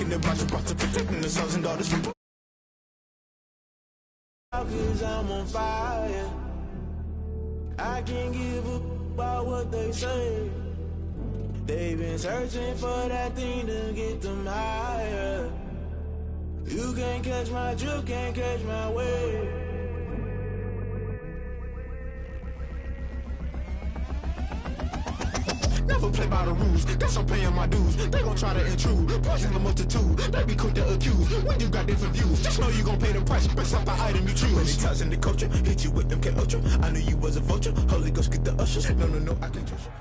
Thinking about you, about to protecting the sons and daughters from. Cause I'm on fire. I can't give up about what they say. They've been searching for that thing to get them higher. You can't catch my drift, can't catch my wave. Never play by the rules, guess I'm paying my dues. They gon' try to intrude, poison the multitude. They be quick to accuse, when you got different views. Just know you gon' pay the price, based off the item you choose. Many times in the culture, hit you with MK Ultra. I knew you was a vulture, Holy Ghost get the ushers. No, I can trust you.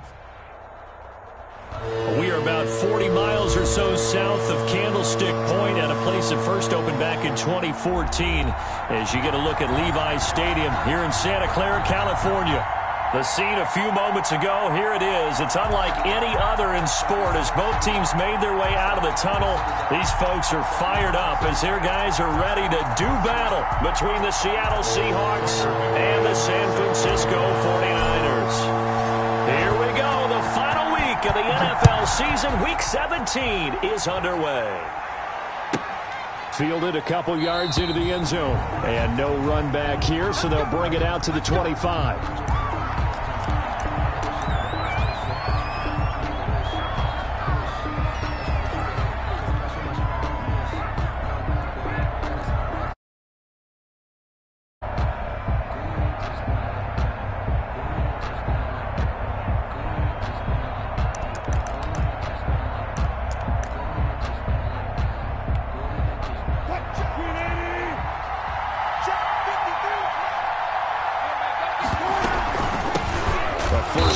We are about 40 miles or so south of Candlestick Point at a place that first opened back in 2014 as you get a look at Levi's Stadium here in Santa Clara, California. The scene a few moments ago, here it is. It's unlike any other in sport as both teams made their way out of the tunnel. These folks are fired up as their guys are ready to do battle between the Seattle Seahawks and the San Francisco 49ers. Here we go. The final week of the NFL season, Week 17, is underway. Fielded a couple yards into the end zone. And no run back here, so they'll bring it out to the 25.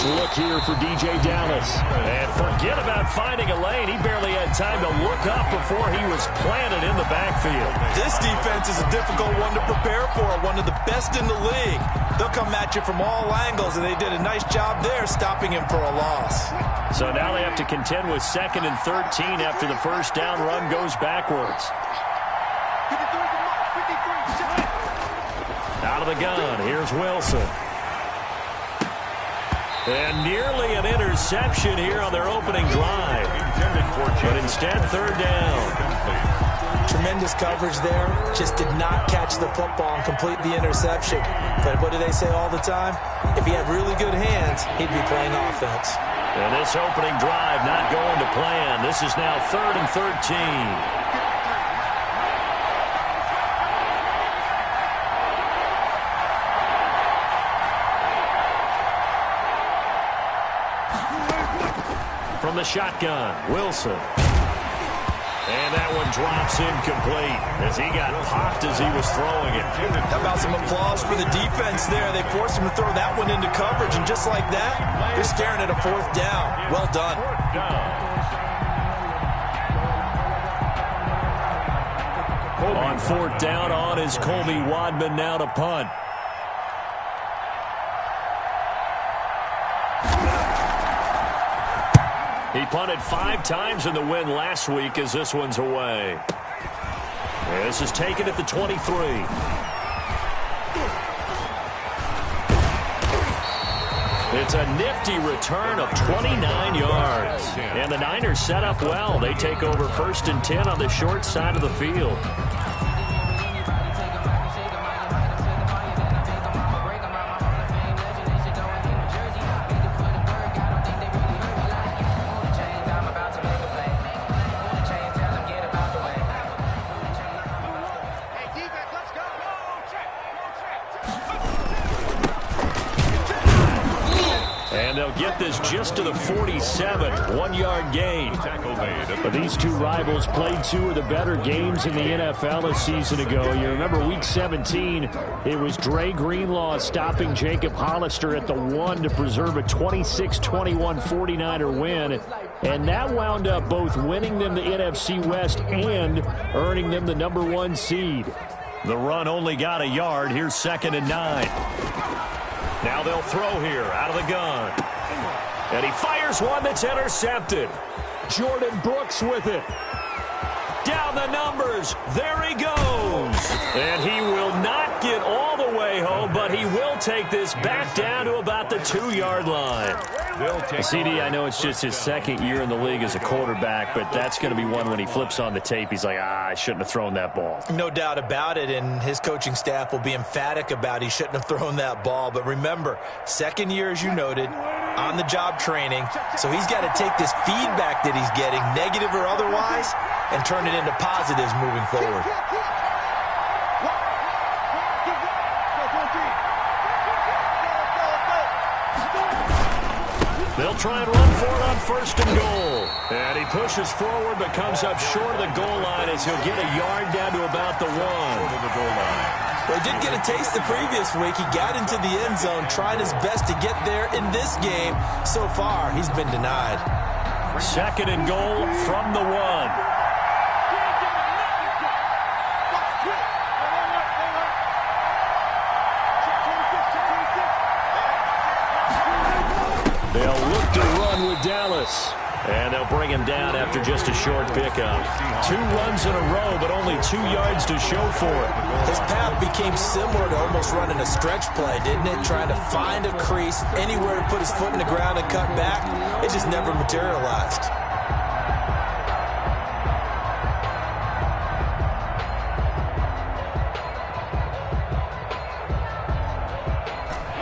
Look here for DJ Dallas. And forget about finding a lane. He barely had time to look up before he was planted in the backfield. This defense is a difficult one to prepare for, one of the best in the league. They'll come at you from all angles, and they did a nice job there stopping him for a loss. So now they have to contend with 2nd and 13 after the first down run goes backwards. Out of the gun, here's Wilson. And nearly an interception here on their opening drive. But instead, 3rd down. Tremendous coverage there. Just did not catch the football and complete the interception. But what do they say all the time? If he had really good hands, he'd be playing offense. And this opening drive not going to plan. This is now 3rd and 13. From the shotgun, Wilson. And that one drops incomplete as he got popped as he was throwing it. How about some applause for the defense there? They forced him to throw that one into coverage, and just like that, they're staring at a 4th down. Well done. On 4th down, on is Colby Wadman now to punt. He punted 5 times in the win last week as this one's away. This is taken at the 23. It's a nifty return of 29 yards. And the Niners set up well. They take over 1st and 10 on the short side of the field. And they'll get this just to the 47, 1-yard gain. But these two rivals played 2 of the better games in the NFL a season ago. You remember Week 17, it was Dre Greenlaw stopping Jacob Hollister at the 1 to preserve a 26-21 49er win. And that wound up both winning them the NFC West and earning them the number 1 seed. The run only got a yard. Here's 2nd and 9. Now they'll throw here out of the gun. And he fires one that's intercepted. Jordan Brooks with it. Down the numbers. There he goes. And he will not get all the way home, but he will take this back down to about the 2-yard line. CD, I know it's just his second year in the league as a quarterback, but that's going to be one when he flips on the tape. He's like, I shouldn't have thrown that ball. No doubt about it, and his coaching staff will be emphatic about he shouldn't have thrown that ball. But remember, second year, as you noted, on-the-job training, so he's got to take this feedback that he's getting, negative or otherwise, and turn it into positives moving forward. They'll try and run for it on 1st and goal. And he pushes forward but comes up short of the goal line as he'll get a yard down to about the 1. Well, he did get a taste the previous week. He got into the end zone, trying his best to get there in this game. So far, he's been denied. 2nd and goal from the 1. They'll look to run with Dallas. And they'll bring him down after just a short pickup. 2 runs in a row, but only 2 yards to show for it. His path became similar to almost running a stretch play, didn't it? Trying to find a crease, anywhere to put his foot in the ground and cut back. It just never materialized.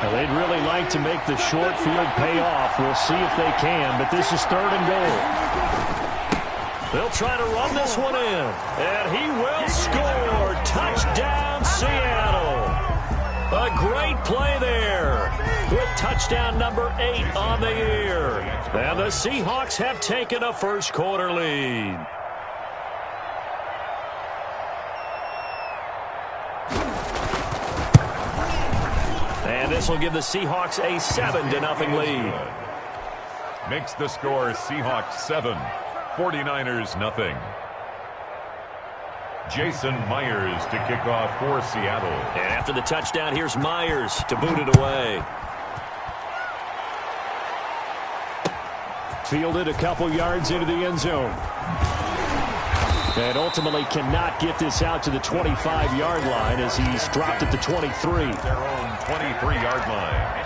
They'd really like to make the short field pay off. We'll see if they can, but this is 3rd and goal. They'll try to run this one in, and he will score. Touchdown, Seattle. A great play there with touchdown number 8 on the year. And the Seahawks have taken a first-quarter lead. And this will give the Seahawks a 7-0 lead. Makes the score Seahawks 7, 49ers 0. Jason Myers to kick off for Seattle. And after the touchdown, here's Myers to boot it away. Fielded a couple yards into the end zone. And ultimately cannot get this out to the 25-yard line as he's dropped at the 23. Their own 23-yard line.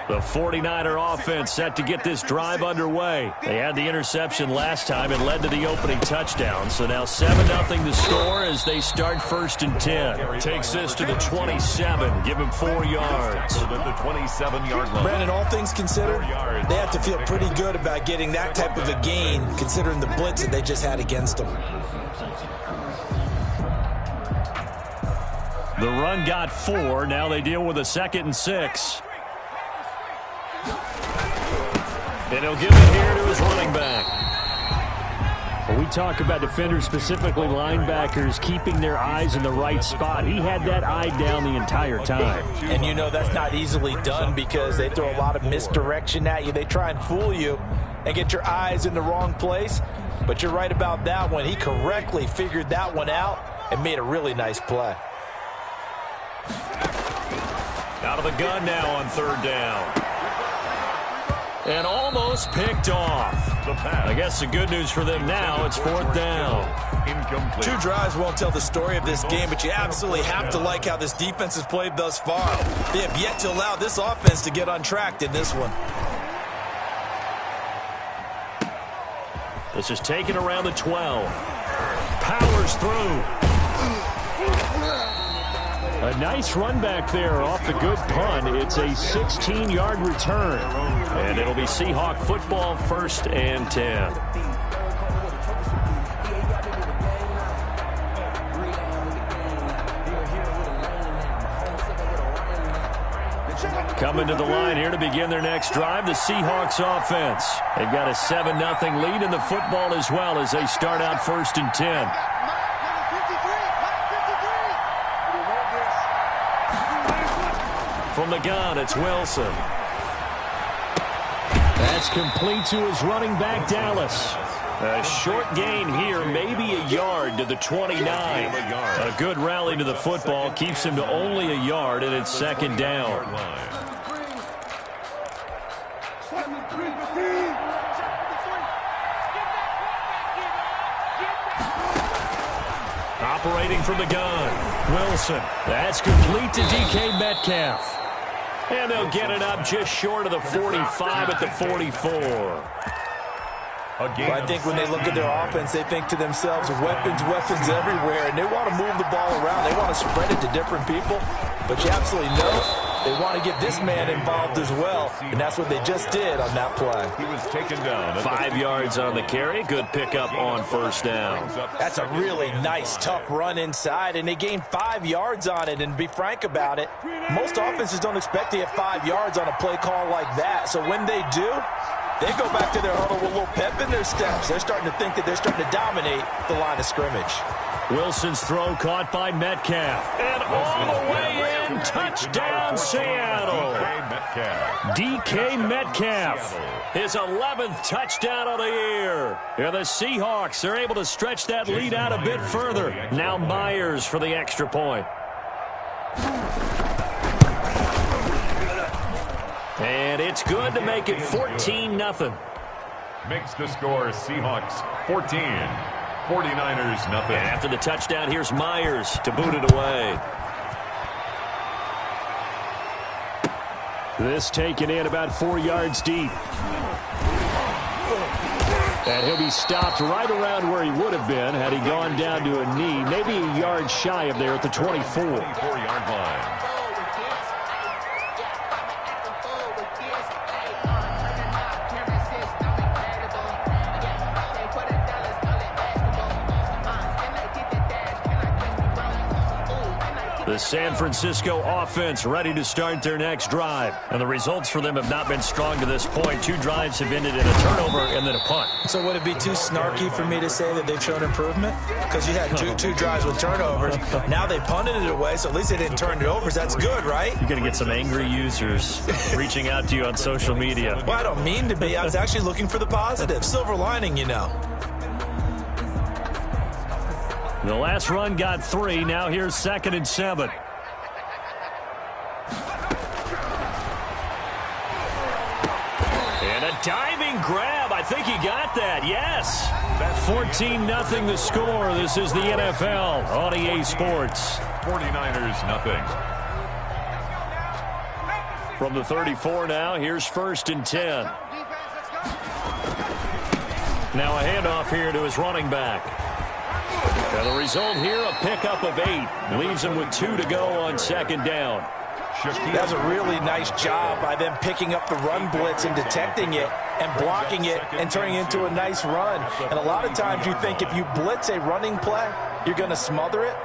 The 49er offense set to get this drive underway. They had the interception last time and led to the opening touchdown. So now 7-0 the score as they start 1st and 10. Takes this to the 27. Give him 4 yards. At the 27-yard line. Brandon, all things considered, they have to feel pretty good about getting that type of a gain considering the blitz that they just had against them. The run got 4. Now they deal with a 2nd and 6. And he'll give it here to his running back. When we talk about defenders, specifically linebackers, keeping their eyes in the right spot, he had that eye down the entire time. And you know that's not easily done because they throw a lot of misdirection at you. They try and fool you and get your eyes in the wrong place. But you're right about that one. He correctly figured that one out and made a really nice play. Out of the gun now on 3rd down. And almost picked off. I guess the good news for them now, it's 4th down. Incomplete. 2 drives won't tell the story of this game, but you absolutely have to like how this defense has played thus far. They have yet to allow this offense to get untracked in this one. This is taken around the 12. Powers through. A nice run back there off the good punt. It's a 16-yard return. And it'll be Seahawk football 1st and 10. Coming to the line here to begin their next drive, the Seahawks offense. They've got a 7-0 lead in the football as well as they start out 1st and 10. From the gun, it's Wilson. That's complete to his running back, Dallas. A short gain here, maybe a yard to the 29. A good rally to the football keeps him to only a yard, and it's second down. Operating from the gun, Wilson. That's complete to DK Metcalf. And they'll get it up just short of the 45 at the 44. Well, I think when they look at their offense, they think to themselves, weapons everywhere, and they want to move the ball around. They want to spread it to different people, but you absolutely know they want to get this man involved as well, and that's what they just did on that play. He was taken down. 5 yards on the carry. Good pickup on first down. That's a really nice, tough run inside, and they gained 5 yards on it, and to be frank about it, most offenses don't expect to get 5 yards on a play call like that, so when they do, they go back to their huddle with a little pep in their steps. They're starting to think that they're starting to dominate the line of scrimmage. Wilson's throw caught by Metcalf. And all the way in, touchdown Seattle. DK Metcalf, his 11th touchdown of the year. And the Seahawks are able to stretch that lead out a bit further. Now Myers for the extra point. And it's good to make it 14-0. Makes the score Seahawks 14, 49ers nothing. And after the touchdown, here's Myers to boot it away. This taken in about 4 yards deep. And he'll be stopped right around where he would have been had he gone down to a knee, maybe a yard shy of there at the 24. 24-yard line. The San Francisco offense ready to start their next drive. And the results for them have not been strong to this point. 2 drives have ended in a turnover and then a punt. So would it be too snarky for me to say that they've shown improvement? Because you had two drives with turnovers. Now they punted it away, so at least they didn't turn it over. So that's good, right? You're going to get some angry users reaching out to you on social media. Well, I don't mean to be. I was actually looking for the positive. Silver lining, you know. The last run got 3. Now here's 2nd and 7. And a diving grab. I think he got that. Yes. 14-0 the score. This is the NFL on EA Sports. 49ers nothing. From the 34 now, here's 1st and 10. Now a handoff here to his running back. And the result here, a pickup of 8. Leaves him with 2 to go on 2nd down. That's a really nice job by them picking up the run blitz and detecting it and blocking it and turning it into a nice run. And a lot of times you think if you blitz a running play, you're going to smother it.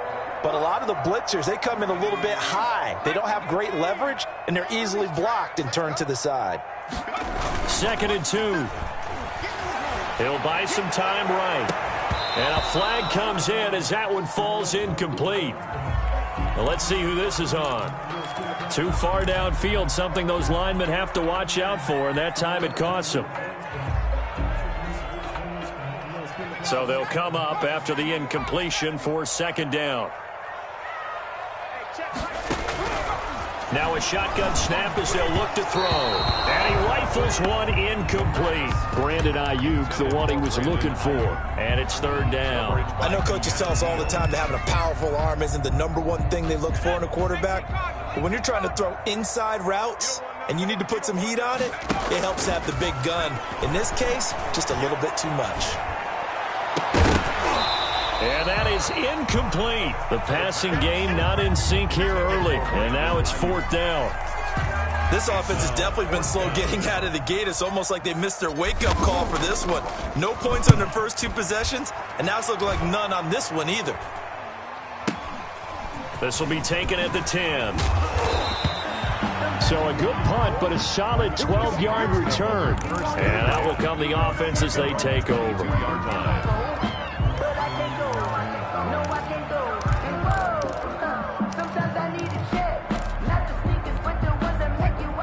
But a lot of the blitzers, they come in a little bit high. They don't have great leverage, and they're easily blocked and turned to the side. 2nd and 2. He'll buy some time right. And a flag comes in as that one falls incomplete. Well, let's see who this is on. Too far downfield, something those linemen have to watch out for, and that time it costs them. So they'll come up after the incompletion for 2nd down. Now a shotgun snap as they'll look to throw. And he rifles one incomplete. Brandon Ayuk, the one he was looking for. And it's 3rd down. I know coaches tell us all the time that having a powerful arm isn't the #1 thing they look for in a quarterback. But when you're trying to throw inside routes and you need to put some heat on it, it helps have the big gun. In this case, just a little bit too much. And that is incomplete. The passing game not in sync here early. And now it's 4th down. This offense has definitely been slow getting out of the gate. It's almost like they missed their wake-up call for this one. No points on their first 2 possessions, and now it's looking like none on this one either. This will be taken at the 10. So a good punt, but a solid 12-yard return. And that will come the offense as they take over.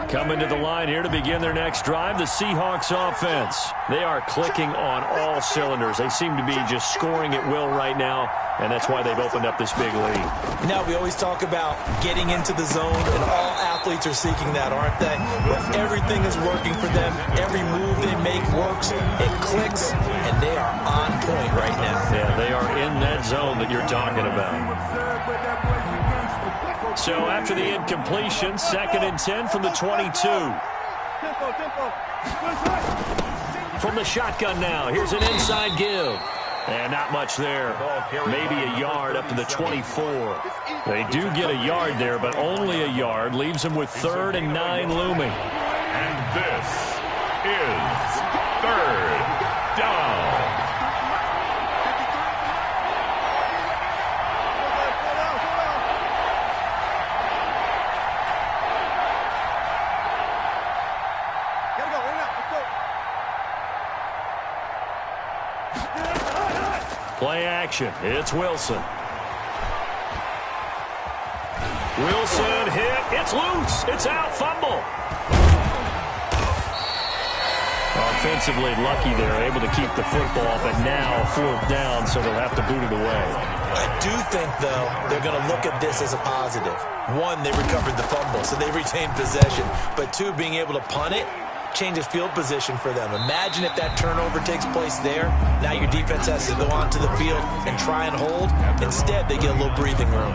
Coming to the line here to begin their next drive, the Seahawks offense. They are clicking on all cylinders. They seem to be just scoring at will right now, and that's why they've opened up this big lead. Now, we always talk about getting into the zone, and all athletes are seeking that, aren't they? Where everything is working for them. Every move they make works. It clicks, and they are on point right now. Yeah, they are in that zone that you're talking about. So after the incompletion, 2nd and 10 from the 22. From the shotgun now, here's an inside give. And not much there. Maybe a yard up to the 24. They do get a yard there, but only a yard. Leaves them with 3rd and 9 looming. And this is 3rd down. Play action. It's Wilson. Wilson hit. It's loose. It's out. Fumble. Offensively lucky they're able to keep the football, but now 4th down, so they'll have to boot it away. I do think, though, they're going to look at this as a positive. 1, they recovered the fumble, so they retained possession. But 2, being able to punt it changes field position for them. Imagine if that turnover takes place there. Now your defense has to go onto the field and try and hold. Instead, they get a little breathing room.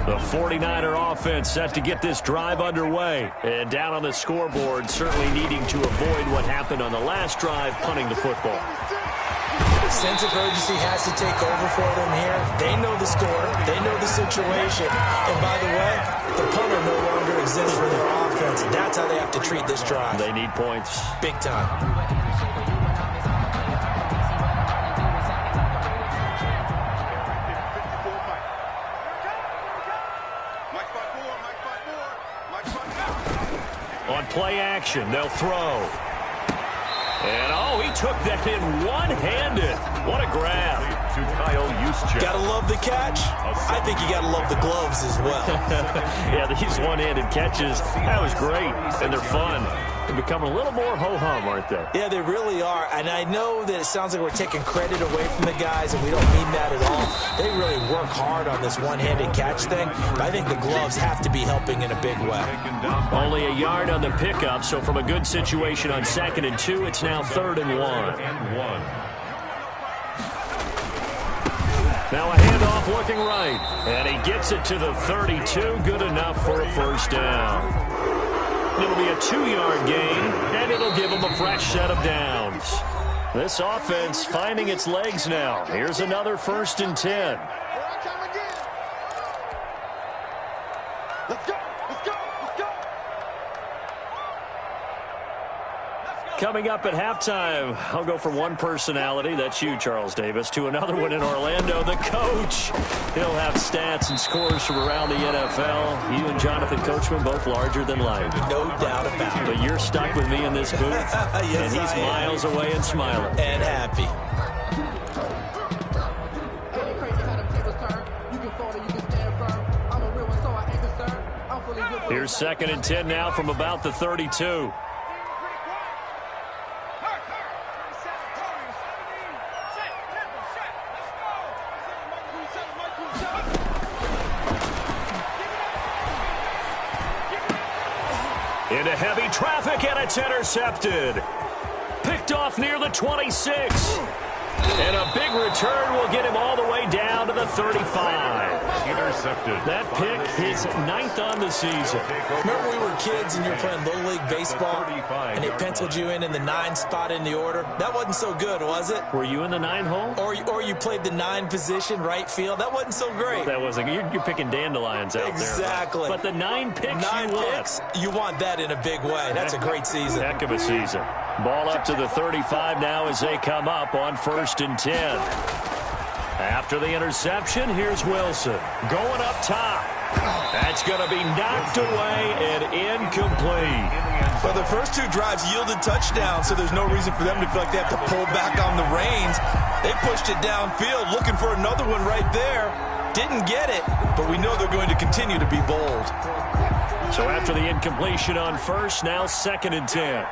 The 49er offense set to get this drive underway. And down on the scoreboard, certainly needing to avoid what happened on the last drive, punting the football. Sense of urgency has to take over for them here. They know the score. They know the situation. And by the way, the punter no longer exists for their offense. And that's how they have to treat this drive. They need points. Big time. On play action, they'll throw. And, oh, he took that in one-handed. What a grab. Gotta love the catch. I think you gotta love the gloves as well. Yeah, these one-handed catches, that was great. And they're fun. They're becoming a little more ho-hum, aren't they? Yeah, they really are. And I know that it sounds like we're taking credit away from the guys, and we don't mean that at all. They really work hard on this one-handed catch thing. But I think the gloves have to be helping in a big way. Only a yard on the pickup, so from a good situation on 2nd and 2, it's now 3rd and 1. Now a handoff looking right. And he gets it to the 32. Good enough for a 1st down. It'll be a 2-yard gain, and it'll give him a fresh set of downs. This offense finding its legs now. Here's another 1st and 10. Let's go. Coming up at halftime, I'll go from one personality, that's you, Charles Davis, to another one in Orlando, the coach. He'll have stats and scores from around the NFL. You and Jonathan Coachman, both larger than life. No doubt about it. But you're stuck with me in this booth, Yes, and he's miles away and smiling. And happy. Here's 2nd and 10 now from about the 32. Into heavy traffic, and it's intercepted. Picked off near the 26. And a big return will get him all the way down to the 35. Intercepted. That pick, his 9th on the season. Remember we were kids and you were playing Little League Baseball, and they penciled you in the 9 spot in the order? That wasn't so good, was it? Were you in the 9 hole? Or you played the 9 position, right field? That wasn't so great. That wasn't. You're picking dandelions out exactly. there. But the 9 picks 9 you picks, you want that in a big way. That's a great season. Heck of a season. Ball up to the 35 now as they come up on 1st and 10. After the interception, here's Wilson. Going up top. That's going to be knocked away and incomplete. Well, the first 2 drives yielded touchdowns, so there's no reason for them to feel like they have to pull back on the reins. They pushed it downfield, looking for another one right there. Didn't get it, but we know they're going to continue to be bold. So after the incompletion on first, now 2nd and 10.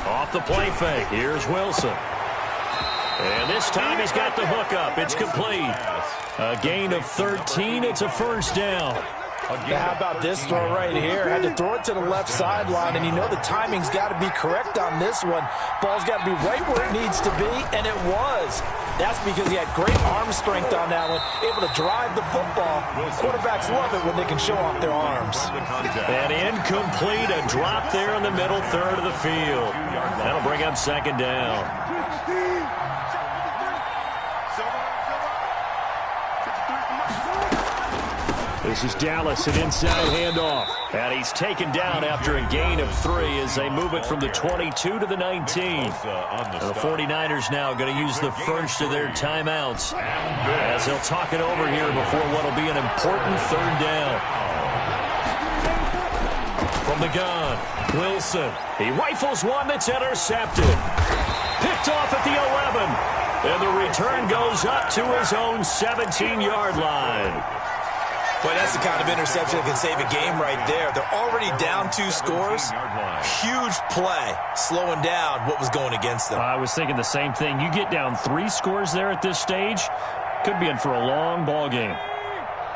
Off the play fake, here's Wilson. And this time he's got the hook up. It's complete. A gain of 13. It's a first down. How about this throw right here? Had to throw it to the left sideline, and you know the timing's got to be correct on this one. Ball's got to be right where it needs to be, and it was. That's because he had great arm strength on that one, able to drive the football. Quarterbacks love it when they can show off their arms. And incomplete, a drop there in the middle third of the field. That'll bring up 2nd down. This is Dallas, an inside handoff. And he's taken down after a gain of 3 as they move it from the 22 to the 19. The 49ers now going to use the first of their timeouts as they'll talk it over here before what will be an important 3rd down. From the gun, Wilson. He rifles one that's intercepted. Picked off at the 11. And the return goes up to his own 17-yard line. Boy, that's the kind of interception that can save a game right there. They're already down 2 scores. Huge play, slowing down what was going against them. I was thinking the same thing. You get down 3 scores there at this stage, could be in for a long ball game.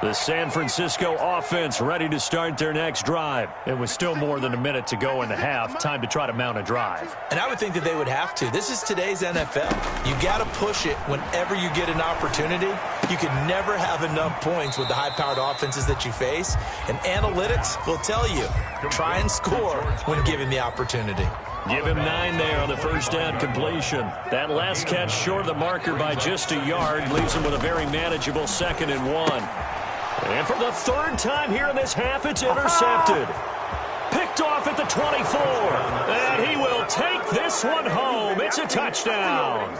The San Francisco offense ready to start their next drive. It was still more than a minute to go in the half. Time to try to mount a drive. And I would think that they would have to. This is today's NFL. You got to push it whenever you get an opportunity. You can never have enough points with the high-powered offenses that you face. And analytics will tell you, try and score when given the opportunity. Give him 9 there on the first down completion. That last catch short of the marker by just a yard leaves him with a very manageable 2nd and 1. And for the 3rd time here in this half, it's intercepted. Picked off at the 24. And he will take this one home. It's a touchdown.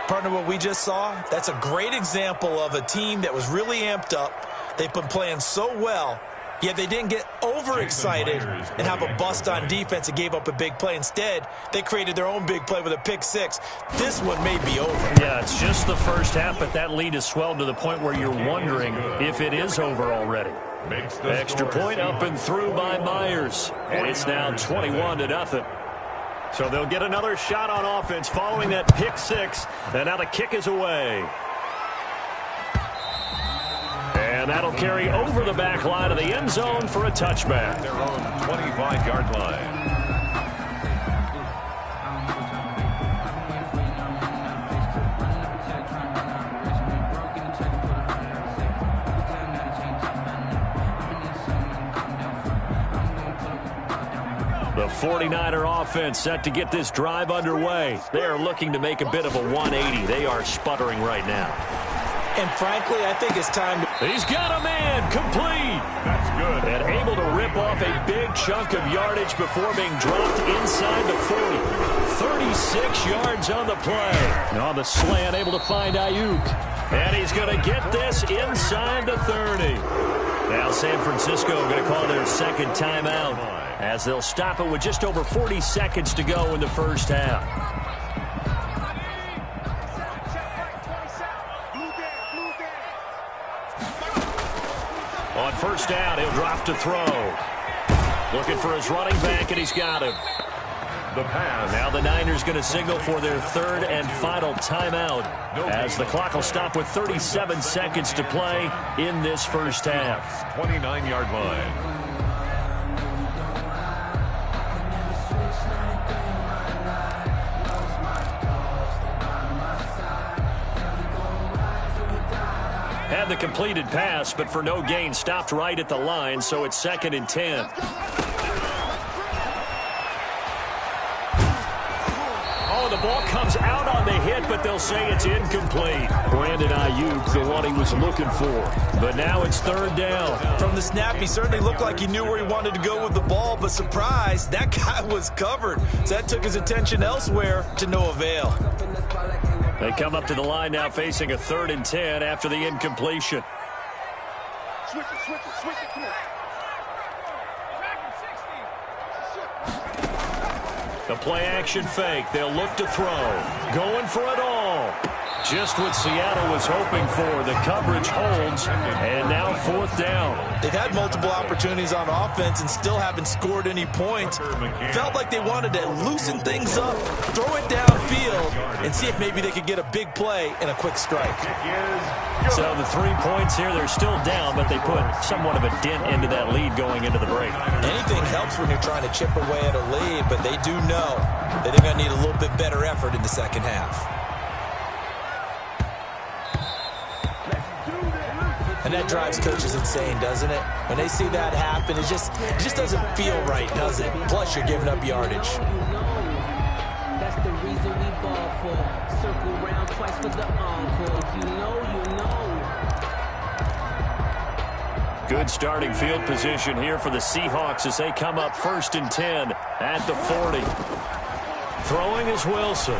Partner, what we just saw, that's a great example of a team that was really amped up. They've been playing so well, yet they didn't get overexcited and have a bust on defense and gave up a big play. Instead, they created their own big play with a pick 6. This one may be over. Yeah, it's just the first half, but that lead has swelled to the point where you're wondering if it is over already. Extra point up and through by Myers. And it's now 21-0. So they'll get another shot on offense following that pick 6. And now the kick is away. And that'll carry over the back line of the end zone for a touchback. Their own 25-yard line. The 49er offense set to get this drive underway. They are looking to make a bit of a 180. They are sputtering right now. And frankly, I think it's time to... He's got a man, complete. That's good. And able to rip off a big chunk of yardage before being dropped inside the 40. 36 yards on the play. And on the slant, able to find Ayuk. And he's going to get this inside the 30. Now San Francisco going to call their 2nd timeout as they'll stop it with just over 40 seconds to go in the first half. On first down, he'll drop to throw. Looking for his running back, and he's got him. The pass. Now the Niners going to signal for their 3rd and final timeout as the clock will stop with 37 seconds to play in this first half. 29-yard line. Had the completed pass, but for no gain, stopped right at the line, so it's 2nd and 10. Oh, the ball comes out on the hit, but they'll say it's incomplete. Brandon Ayuk, the one he was looking for. But now it's 3rd down. From the snap, he certainly looked like he knew where he wanted to go with the ball, but surprise, that guy was covered. So that took his attention elsewhere to no avail. They come up to the line now facing a 3rd and 10 after the incompletion. Switch it, come on. The play action fake. They'll look to throw. Going for it all. just what Seattle was hoping for. The coverage holds, and now 4th down. They've had multiple opportunities on offense and still haven't scored any points. Felt like they wanted to loosen things up, throw it downfield, and see if maybe they could get a big play and a quick strike. So the 3 points here, they're still down, but they put somewhat of a dent into that lead going into the break. Anything helps when you're trying to chip away at a lead, but they do know that they're going to need a little bit better effort in the second half. And that drives coaches insane, doesn't it? When they see that happen, it just doesn't feel right, does it? Plus, you're giving up yardage. That's the reason we ball for. Circle round twice for the encore. If you know, you know. Good starting field position here for the Seahawks as they come up 1st and 10 at the 40. Throwing is Wilson.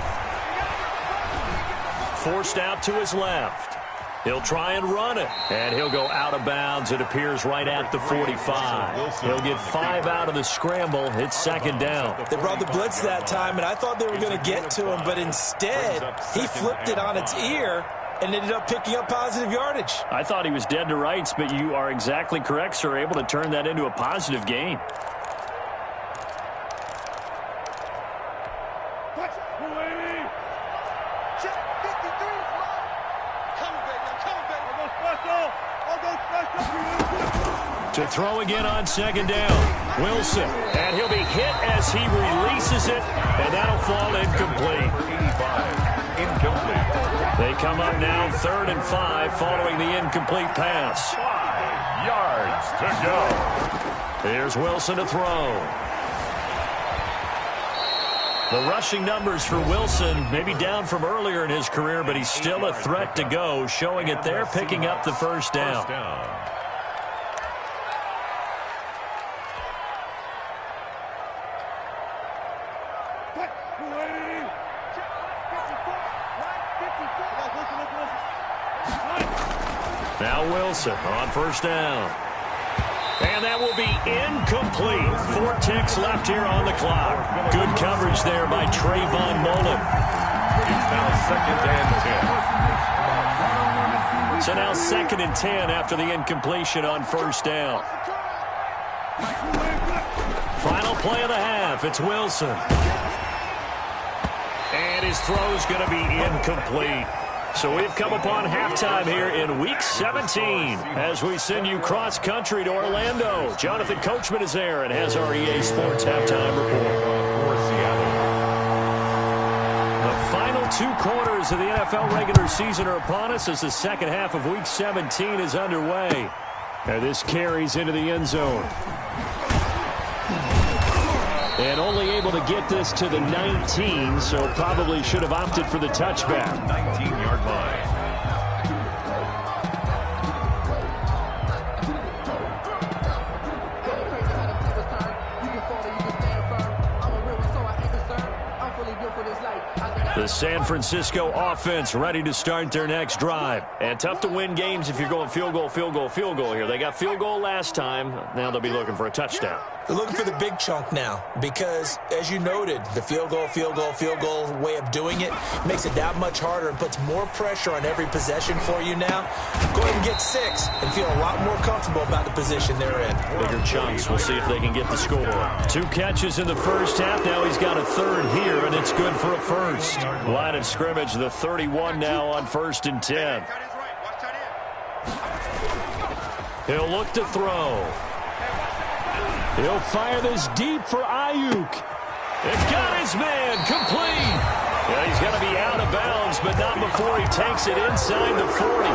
Forced out to his left. He'll try and run it, and he'll go out of bounds. It appears right at the 45. He'll get 5 out of the scramble. It's 2nd down. They brought the blitz that time, and I thought they were going to get to him, but instead, he flipped it on its ear and ended up picking up positive yardage. I thought he was dead to rights, but you are exactly correct, sir. Able to turn that into a positive gain. To throw again on 2nd down. Wilson, and he'll be hit as he releases it, and that'll fall incomplete. They come up now 3rd and 5 following the incomplete pass. 5 yards to go. Here's Wilson to throw. The rushing numbers for Wilson maybe down from earlier in his career, but he's still a threat to go, showing it there, picking up the 1st down. Now Wilson on 1st down. And that will be incomplete. 4 ticks left here on the clock. Good coverage there by Trayvon Mullen. It's now 2nd and 10. So now 2nd and 10 after the incompletion on 1st down. Final play of the half. It's Wilson. And his throw's going to be incomplete. So we've come upon halftime here in Week 17 as we send you cross-country to Orlando. Jonathan Coachman is there and has our EA Sports halftime report. The final 2 quarters of the NFL regular season are upon us as the second half of Week 17 is underway. And this carries into the end zone. And only able to get this to the 19, so probably should have opted for the touchback. 19-yard line. The San Francisco offense ready to start their next drive. And tough to win games if you're going field goal, field goal, field goal here. They got field goal last time. Now they'll be looking for a touchdown. They're looking for the big chunk now because, as you noted, the field goal way of doing it makes it that much harder and puts more pressure on every possession for you now. Go ahead and get 6 and feel a lot more comfortable about the position they're in. Bigger chunks. We'll see if they can get the score. 2 catches in the first half. Now he's got a 3rd here, and it's good for a 1st. Line of scrimmage, the 31 now on 1st and 10. He'll look to throw. He'll fire this deep for Ayuk. It got his man complete. Yeah, he's going to be out of bounds, but not before he takes it inside the 40.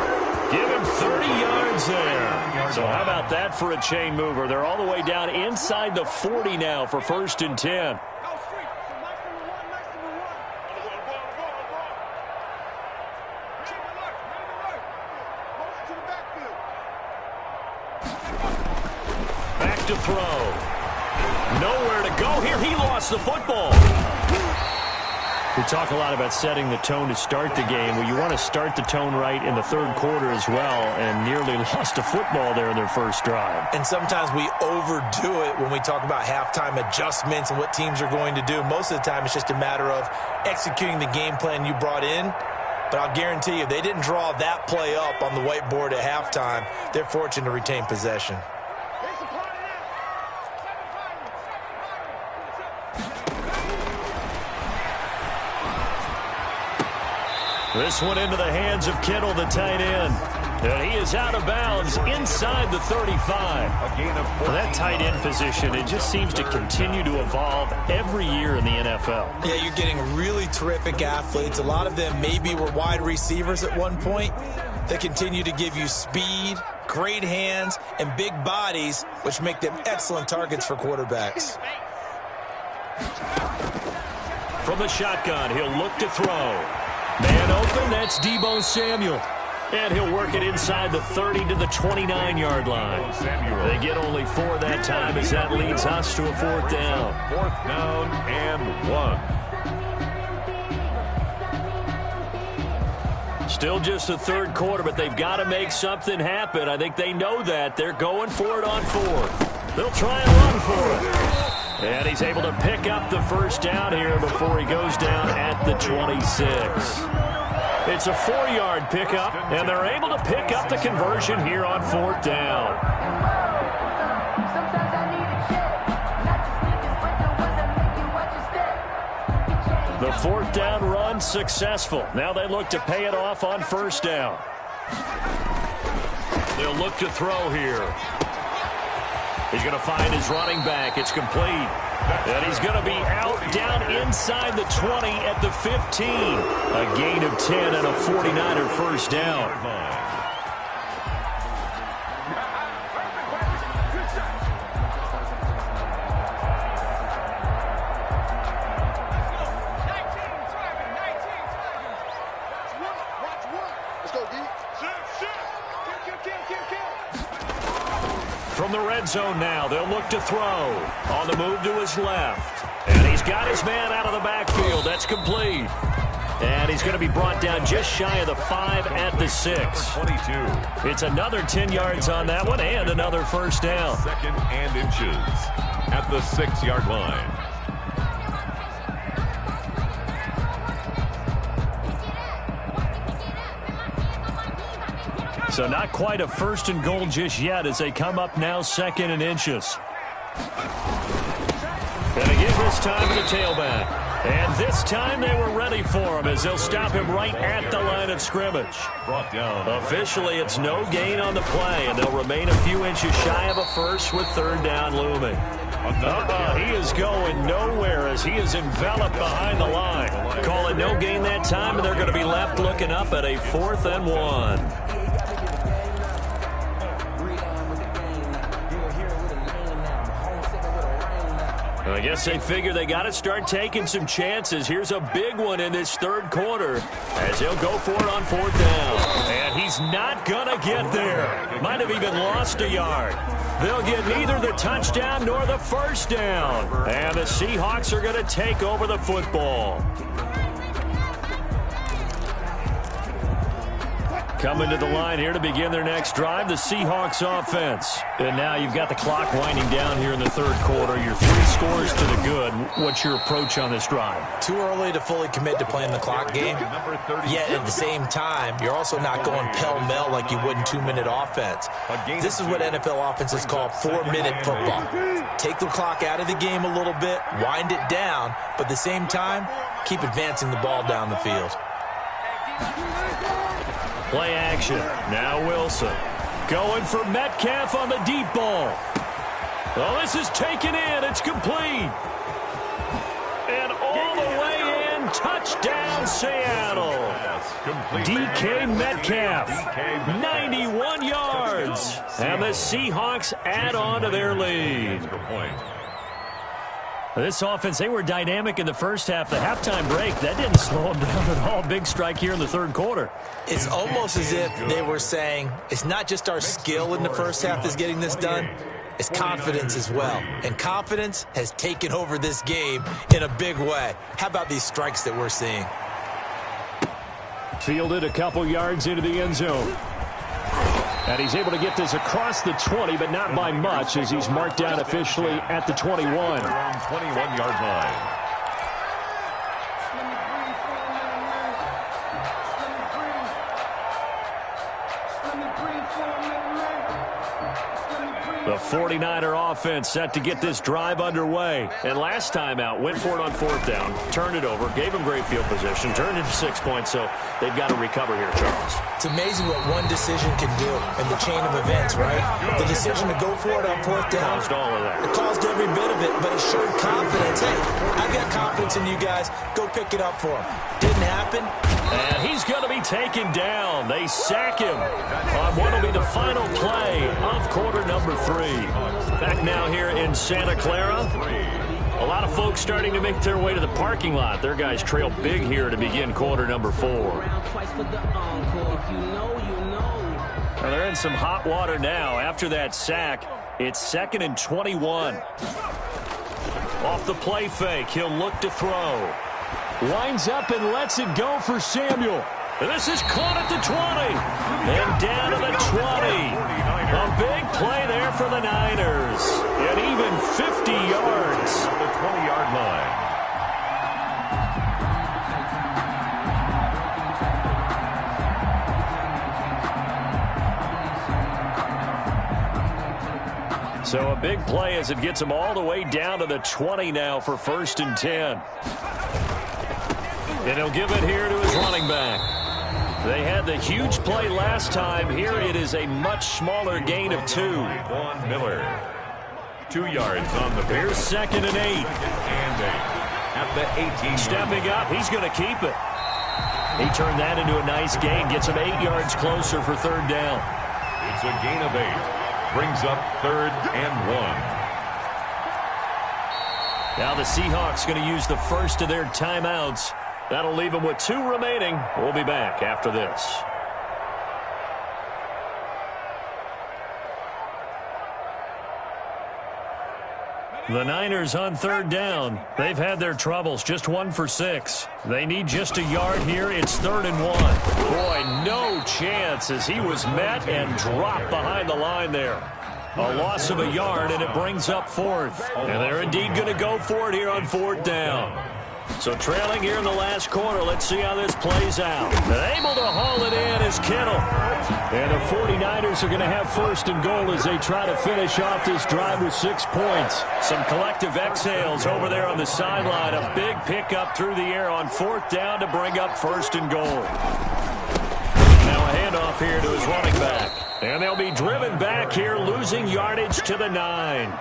Give him 30 yards there. So how about that for a chain mover? They're all the way down inside the 40 now for 1st and 10. To throw. Nowhere to go here. He lost the football. We talk a lot about setting the tone to start the game. Well, you want to start the tone right in the 3rd quarter as well, and nearly lost a football there in their first drive. And sometimes we overdo it when we talk about halftime adjustments and what teams are going to do. Most of the time, it's just a matter of executing the game plan you brought in but I'll guarantee you, if they didn't draw that play up on the whiteboard at halftime, they're fortunate to retain possession. This one into the hands of Kittle, the tight end. And he is out of bounds inside the 35. Well, that tight end position, it just seems to continue to evolve every year in the NFL. Yeah, you're getting really terrific athletes. A lot of them maybe were wide receivers at one point. They continue to give you speed, great hands, and big bodies, which make them excellent targets for quarterbacks. From the shotgun, he'll look to throw. Man open, that's Deebo Samuel. And he'll work it inside the 30 to the 29-yard line. They get only 4 that time as that leads us to a 4th down. 4th down and 1. Still just the 3rd quarter, but they've got to make something happen. I think they know that. They're going for it on 4th. They'll try and run for it. And he's able to pick up the 1st down here before he goes down at the 26. It's a 4-yard pickup, and they're able to pick up the conversion here on 4th down. The 4th down run successful. Now they look to pay it off on 1st down. They'll look to throw here. He's going to find his running back. It's complete. And he's going to be out down inside the 20 at the 15. A gain of 10 and a 49er 1st down. From the red zone now, they'll look to throw. On the move to his left. And he's got his man out of the backfield. That's complete. And he's going to be brought down just shy of the 5 at the 6. 22. It's another 10 yards on that one and another 1st down. 2nd and inches at the 6-yard line. So not quite a 1st and goal just yet as they come up now 2nd and inches. And again this time to the tailback. And this time they were ready for him as they'll stop him right at the line of scrimmage. Brought down. Officially, it's no gain on the play, and they'll remain a few inches shy of a 1st with 3rd down looming. He is going nowhere as he is enveloped behind the line. Call it no gain that time, and they're going to be left looking up at a 4th and 1. I guess they figure they got to start taking some chances. Here's a big one in this 3rd quarter as he'll go for it on 4th down. And he's not going to get there. Might have even lost a yard. They'll get neither the touchdown nor the 1st down. And the Seahawks are going to take over the football. Coming to the line here to begin their next drive, the Seahawks offense. And now you've got the clock winding down here in the 3rd quarter. Your 3 scores to the good. What's your approach on this drive? Too early to fully commit to playing the clock game. Yet at the same time, you're also not going pell-mell like you would in 2-minute offense. This is what NFL offenses call 4-minute football. Take the clock out of the game a little bit, wind it down, but at the same time, keep advancing the ball down the field. Play action. Now Wilson. Going for Metcalf on the deep ball. Oh, this is taken in. It's complete. And all the way in. Touchdown, Seattle. DK Metcalf. 91 yards. And the Seahawks add on to their lead. This offense, they were dynamic in the 1st half. The halftime break, that didn't slow them down at all. Big strike here in the 3rd quarter. It's almost as if they were saying, it's not just our skill in the 1st half that's getting this done, it's confidence as well. And confidence has taken over this game in a big way. How about these strikes that we're seeing? Fielded a couple yards into the end zone. And he's able to get this across the 20, but not by much as he's marked down officially at the 21. Around 21-yard line. The 49er offense set to get this drive underway. And last time out, went for it on fourth down, turned it over, gave them great field position, turned into 6 points, so they've got to recover here, Charles. It's amazing what one decision can do in the chain of events, right? The decision to go for it on fourth down. Caused all of that. It caused every bit of it, but it showed confidence. Hey, I've got confidence in you guys. Go pick it up for him. Didn't happen. And he's going to be taken down. They sack him on what will be the final play of quarter number 3. Back now here in Santa Clara. A lot of folks starting to make their way to the parking lot. Their guys trail big here to begin quarter number 4. Well, they're in some hot water now. After that sack, it's 2nd and 21. Off the play fake, he'll look to throw. Winds up and lets it go for Samuel. And this is caught at the 20. And down to the 20. A big play there for the Niners. And even 50 yards. The 20-yard line. So a big play as it gets them all the way down to the 20 now for 1st and 10. And he'll give it here to his running back. They had the huge play last time. Here it is a much smaller gain of 2. Vaughn Miller. 2 yards on the Here's 2nd and 8. And 8 at the 18. Stepping up, he's going to keep it. He turned that into a nice gain. Gets him 8 yards closer for 3rd down. It's a gain of 8. Brings up 3rd and 1. Now the Seahawks going to use the first of their timeouts. That'll leave them with 2 remaining. We'll be back after this. The Niners on 3rd down. They've had their troubles, just 1 for 6. They need just a yard here. It's 3rd and 1. Boy, no chance as he was met and dropped behind the line there. A loss of a yard, and it brings up 4th. And they're indeed going to go for it here on 4th down. So trailing here in the last quarter, let's see how this plays out. And able to haul it in is Kittle. And the 49ers are going to have 1st and goal as they try to finish off this drive with 6 points. Some collective exhales over there on the sideline. A big pickup through the air on 4th down to bring up 1st and goal. Now a handoff here to his running back. And they'll be driven back here, losing yardage to the 9.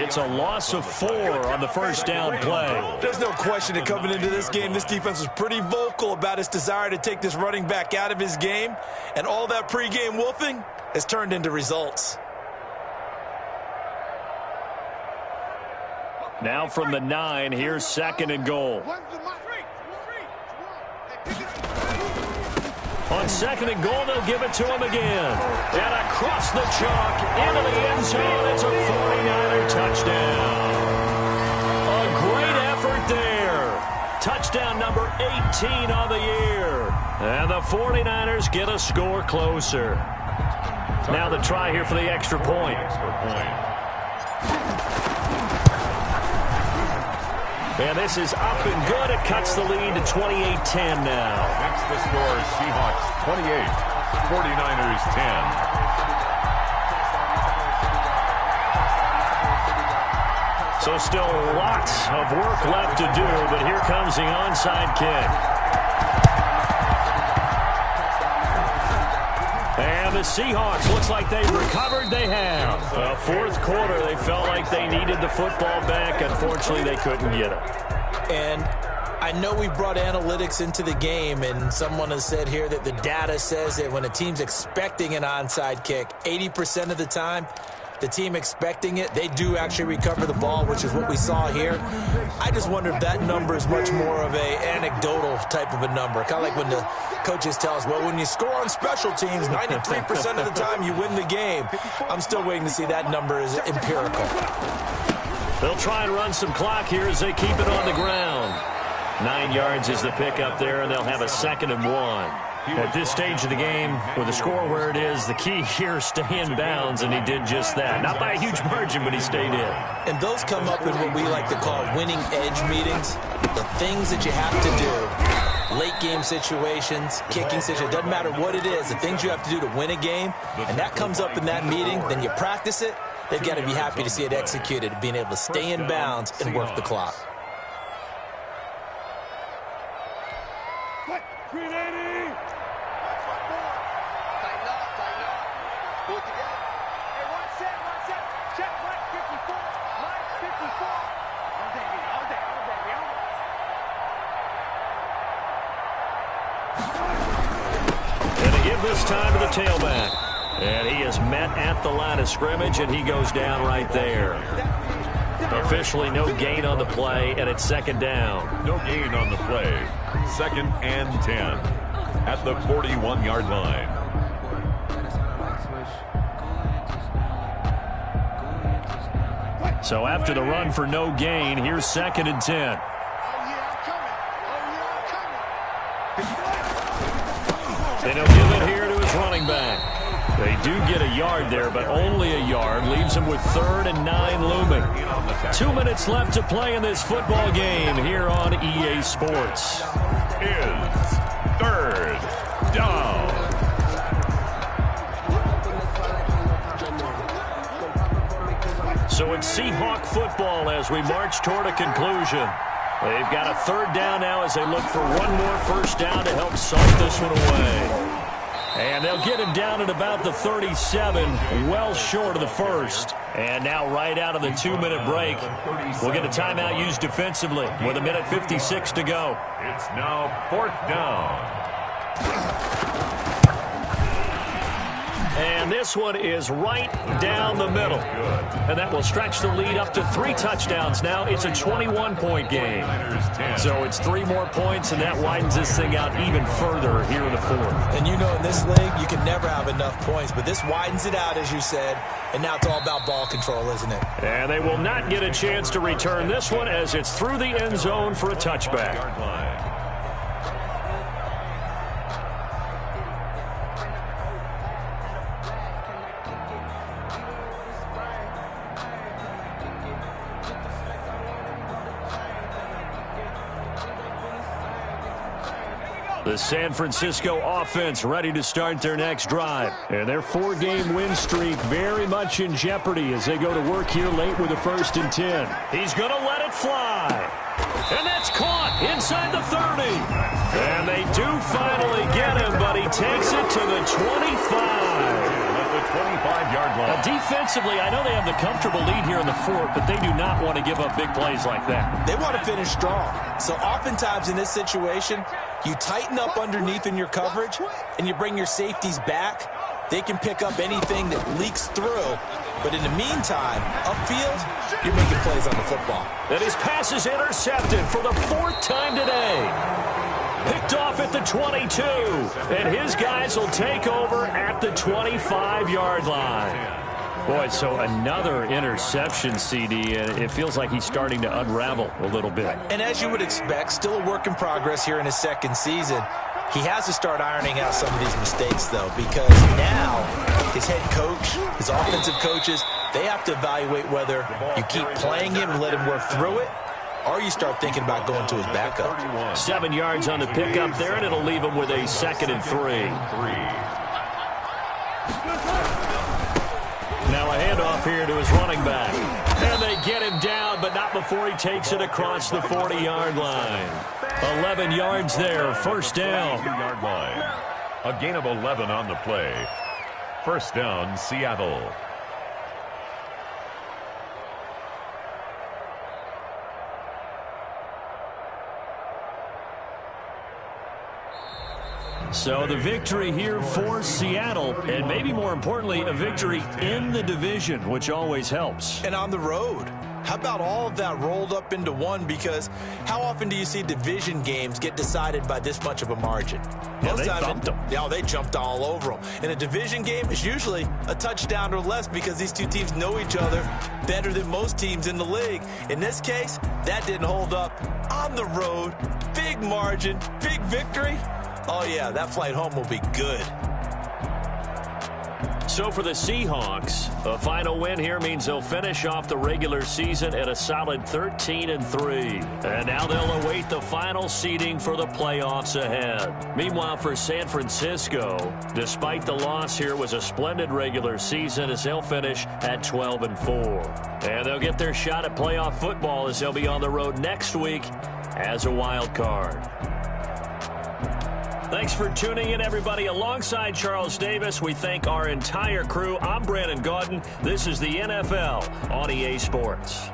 It's a loss of 4 on the 1st down play. There's no question that coming into this game, this defense was pretty vocal about its desire to take this running back out of his game. And all that pregame wolfing has turned into results. Now from the 9, here's 2nd and goal. On 2nd and goal, they'll give it to him again. And across the chalk, into the end zone, it's a 49er touchdown. A great effort there. Touchdown number 18 on the year. And the 49ers get a score closer. Now the try here for the extra point. And this is up and good. It cuts the lead to 28-10 now. Next the score, Seahawks 28, 49ers 10. So still lots of work left to do, but here comes the onside kick. And the Seahawks, looks like they've recovered. They have. 4th quarter, they felt like they needed the football back. Unfortunately, they couldn't get it. And I know we brought analytics into the game, and someone has said here that the data says that when a team's expecting an onside kick, 80% of the time, the team expecting it, they do actually recover the ball, which is what we saw here. I just wonder if that number is much more of a anecdotal type of a number. Kind of like when the coaches tell us, well, when you score on special teams, 93% of the time you win the game. I'm still waiting to see that number is empirical. They'll try and run some clock here as they keep it on the ground. 9 yards is the pickup there, and they'll have a 2nd and 1. At this stage of the game, with the score where it is, the key here is stay in bounds, and he did just that. Not by a huge margin, but he stayed in. And those come up in what we like to call winning edge meetings. The things that you have to do. Late game situations, kicking situations, doesn't matter what it is, the things you have to do to win a game, and that comes up in that meeting, then you practice it, they've got to be happy to see it executed, being able to stay in bounds and work the clock. This time to the tailback. And he is met at the line of scrimmage, and he goes down right there. Officially no gain on the play, and it's second down. No gain on the play. 2nd and 10 at the 41-yard line. So after the run for no gain, here's 2nd and 10. And he'll give it here to his running back. They do get a yard there, but only a yard. Leaves him with 3rd and 9 looming. 2 minutes left to play in this football game here on EA Sports. Is 3rd down. So it's Seahawk football as we march toward a conclusion. They've got a 3rd down now as they look for one more first down to help salt this one away. And they'll get him down at about the 37, well short of the first. And now right out of the 2-minute break, we'll get a timeout used defensively with 1:56 to go. It's now 4th down. And this one is right down the middle. And that will stretch the lead up to 3 touchdowns now. It's a 21-point game. So it's 3 more points, and that widens this thing out even further here in the 4th. And you know in this league, you can never have enough points. But this widens it out, as you said. And now it's all about ball control, isn't it? And they will not get a chance to return this one as it's through the end zone for a touchback. The San Francisco offense ready to start their next drive. And their 4-game win streak very much in jeopardy as they go to work here late with a 1st and 10. He's going to let it fly. And that's caught inside the 30. And they do finally get him, but he takes it to the 25. The 25-yard line. Now, defensively, I know they have the comfortable lead here in the 4th, but they do not want to give up big plays like that. They want to finish strong. So oftentimes in this situation, you tighten up underneath in your coverage, and you bring your safeties back. They can pick up anything that leaks through. But in the meantime, upfield, you're making plays on the football. And his pass is intercepted for the 4th time today. Picked off at the 22, and his guys will take over at the 25-yard line. Boy, so another interception, CD, and it feels like he's starting to unravel a little bit. And as you would expect, still a work in progress here in his 2nd season. He has to start ironing out some of these mistakes, though, because now his head coach, his offensive coaches, they have to evaluate whether you keep playing him and let him work through it, or you start thinking about going to his backup. 7 yards on the pickup there, and it'll leave him with a 2nd and 3. Now a handoff here to his running back. And they get him down, but not before he takes it across the 40-yard line. 11 yards there, 1st down. 2-yard line. A gain of 11 on the play. 1st down, Seattle. So the victory here for Seattle, and maybe more importantly, a victory in the division, which always helps. And on the road. How about all of that rolled up into one? Because how often do you see division games get decided by this much of a margin? Yeah, they thumped them. Yeah, they jumped all over them. In a division game, it's usually a touchdown or less because these two teams know each other better than most teams in the league. In this case, that didn't hold up. On the road, big margin, big victory. Oh, yeah, that flight home will be good. So for the Seahawks, a final win here means they'll finish off the regular season at a solid 13-3. And now they'll await the final seeding for the playoffs ahead. Meanwhile, for San Francisco, despite the loss here, was a splendid regular season as they'll finish at 12-4. And they'll get their shot at playoff football as they'll be on the road next week as a wild card. Thanks for tuning in, everybody. Alongside Charles Davis, we thank our entire crew. I'm Brandon Gaudin. This is the NFL on EA Sports.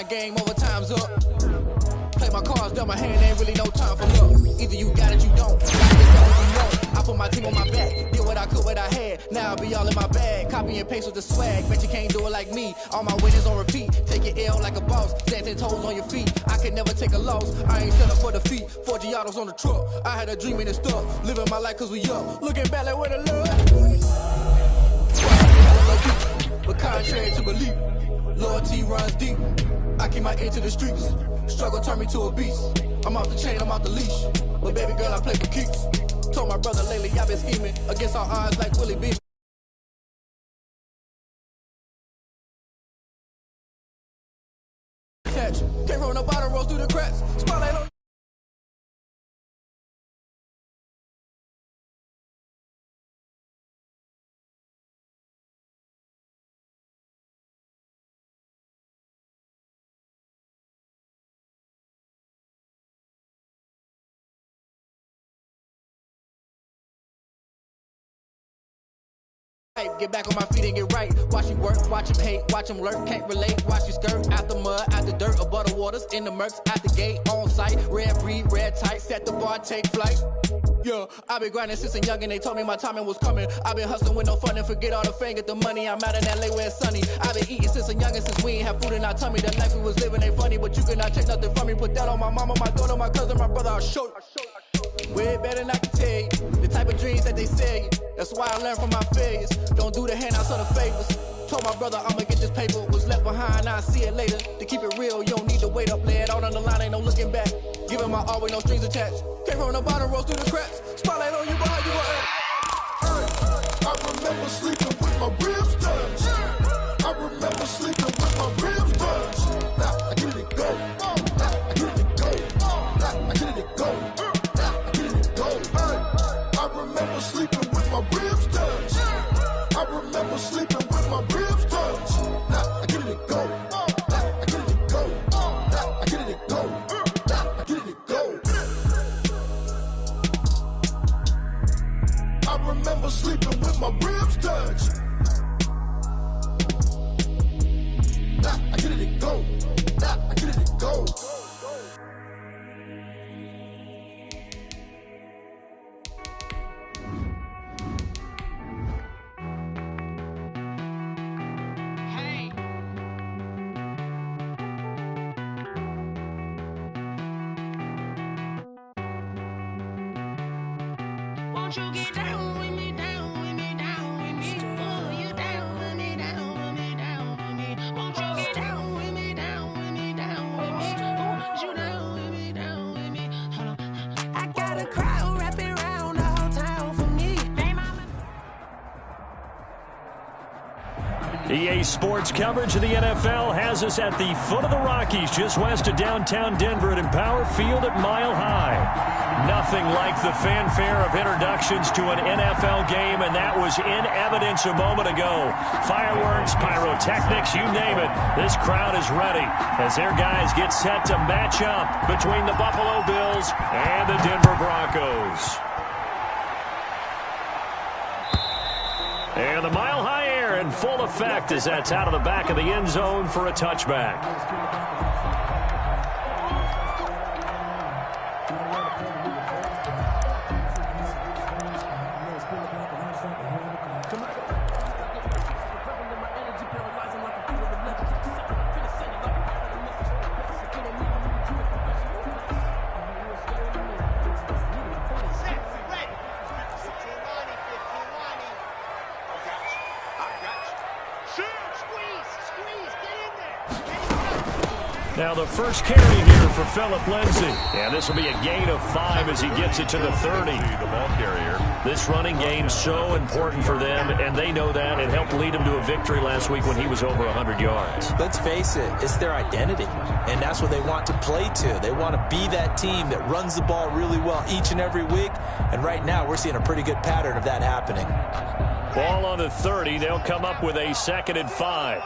Game over, time's up. Play my cards, dealt my hand, ain't really no time for luck. Either you got it, you don't. I put my team on my back, did what I could, what I had. Now I'll be all in my bag. Copy and paste with the swag, bet you can't do it like me. All my winnings on repeat, take your L like a boss. Stand 10 toes on your feet, I can never take a loss. I ain't set up for defeat, 4 Giottos on the truck. I had a dream and it's stuck, living my life cause we up. Looking back like where the love. But contrary to belief, loyalty runs deep. I keep my ear to the streets. Struggle turned me to a beast. I'm off the chain, I'm off the leash. But baby girl, I play for keeps. Told my brother lately I've been scheming against all odds like Willie B. Came from the bottom, rose through the cracks. Spotlight on. Get back on my feet and get right. Watch me work, watch him hate, watch him lurk, can't relate. Watch me skirt out the mud, out the dirt, above the waters, in the murks, out the gate, on site. Red breed, red tight, set the bar, take flight. Yeah, I been grinding since a youngin', they told me my timing was coming. I been hustling with no fun and forget all the fame, get the money. I'm out in LA where it's sunny. I been eating since a youngin', since we ain't have food in our tummy. The life we was living ain't funny, but you cannot take nothing from me. Put that on my mama, my daughter, my cousin, my brother, I'll show you. Way better than I can tell you. The type of dreams that they sell you. That's why I learned from my failures. Don't do the handouts or the favors. Told my brother I'ma get this paper. Was left behind, I'll see it later. To keep it real, you don't need to wait up. Lay it out on the line, ain't no looking back. Giving my all with no strings attached. Came from the bottom, rose through the cracks. Spotlight on you, but how you gonna act? I remember sleeping with my ribs touched. I remember sleeping with my ribs touched. Now I get it go. Now I get it go. Now I get it go. I remember sleeping with my ribs touched. I remember sleeping with my ribs touched. Now I get it go. Now I get it go. Now I get it go. Now I get it go. I remember sleeping with my ribs touched. Now I get it Won't you get down with me, down with me, down with me? Oh, you down with me, down with me, down with me. Won't you get down with me, down with me, down with me? Oh, you down with me, down with me. Hold on. I got a crowd wrapping around the whole town for me. EA Sports coverage of the NFL has us at the foot of the Rockies, just west of downtown Denver at Empower Field at Mile High. Nothing like the fanfare of introductions to an NFL game, and that was in evidence a moment ago. Fireworks, pyrotechnics, you name it. This crowd is ready as their guys get set to match up between the Buffalo Bills and the Denver Broncos. And the Mile High air in full effect as that's out of the back of the end zone for a touchback. Now the first carry here for Phillip Lindsay. And this will be a gain of 5 as he gets it to the 30. The ball carrier. This running game so important for them, and they know that. It helped lead them to a victory last week when he was over 100 yards. Let's face it, it's their identity, and that's what they want to play to. They want to be that team that runs the ball really well each and every week, and right now we're seeing a pretty good pattern of that happening. Ball on the 30. They'll come up with a 2nd and 5.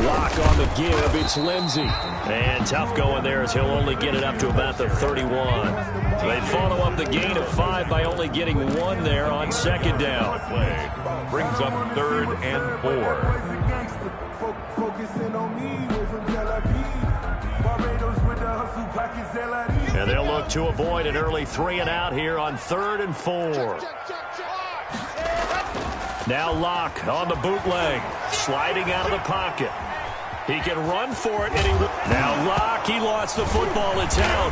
Lock on the give. It's Lindsay. And tough going there as he'll only get it up to about the 31. They follow up the gain of 5 by only getting 1 there on 2nd down. Play brings up 3rd and 4. And they'll look to avoid an early 3 and out here on 3rd and 4. Now Locke on the bootleg, sliding out of the pocket. He can run for it, and now Locke, he lost the football. It's out.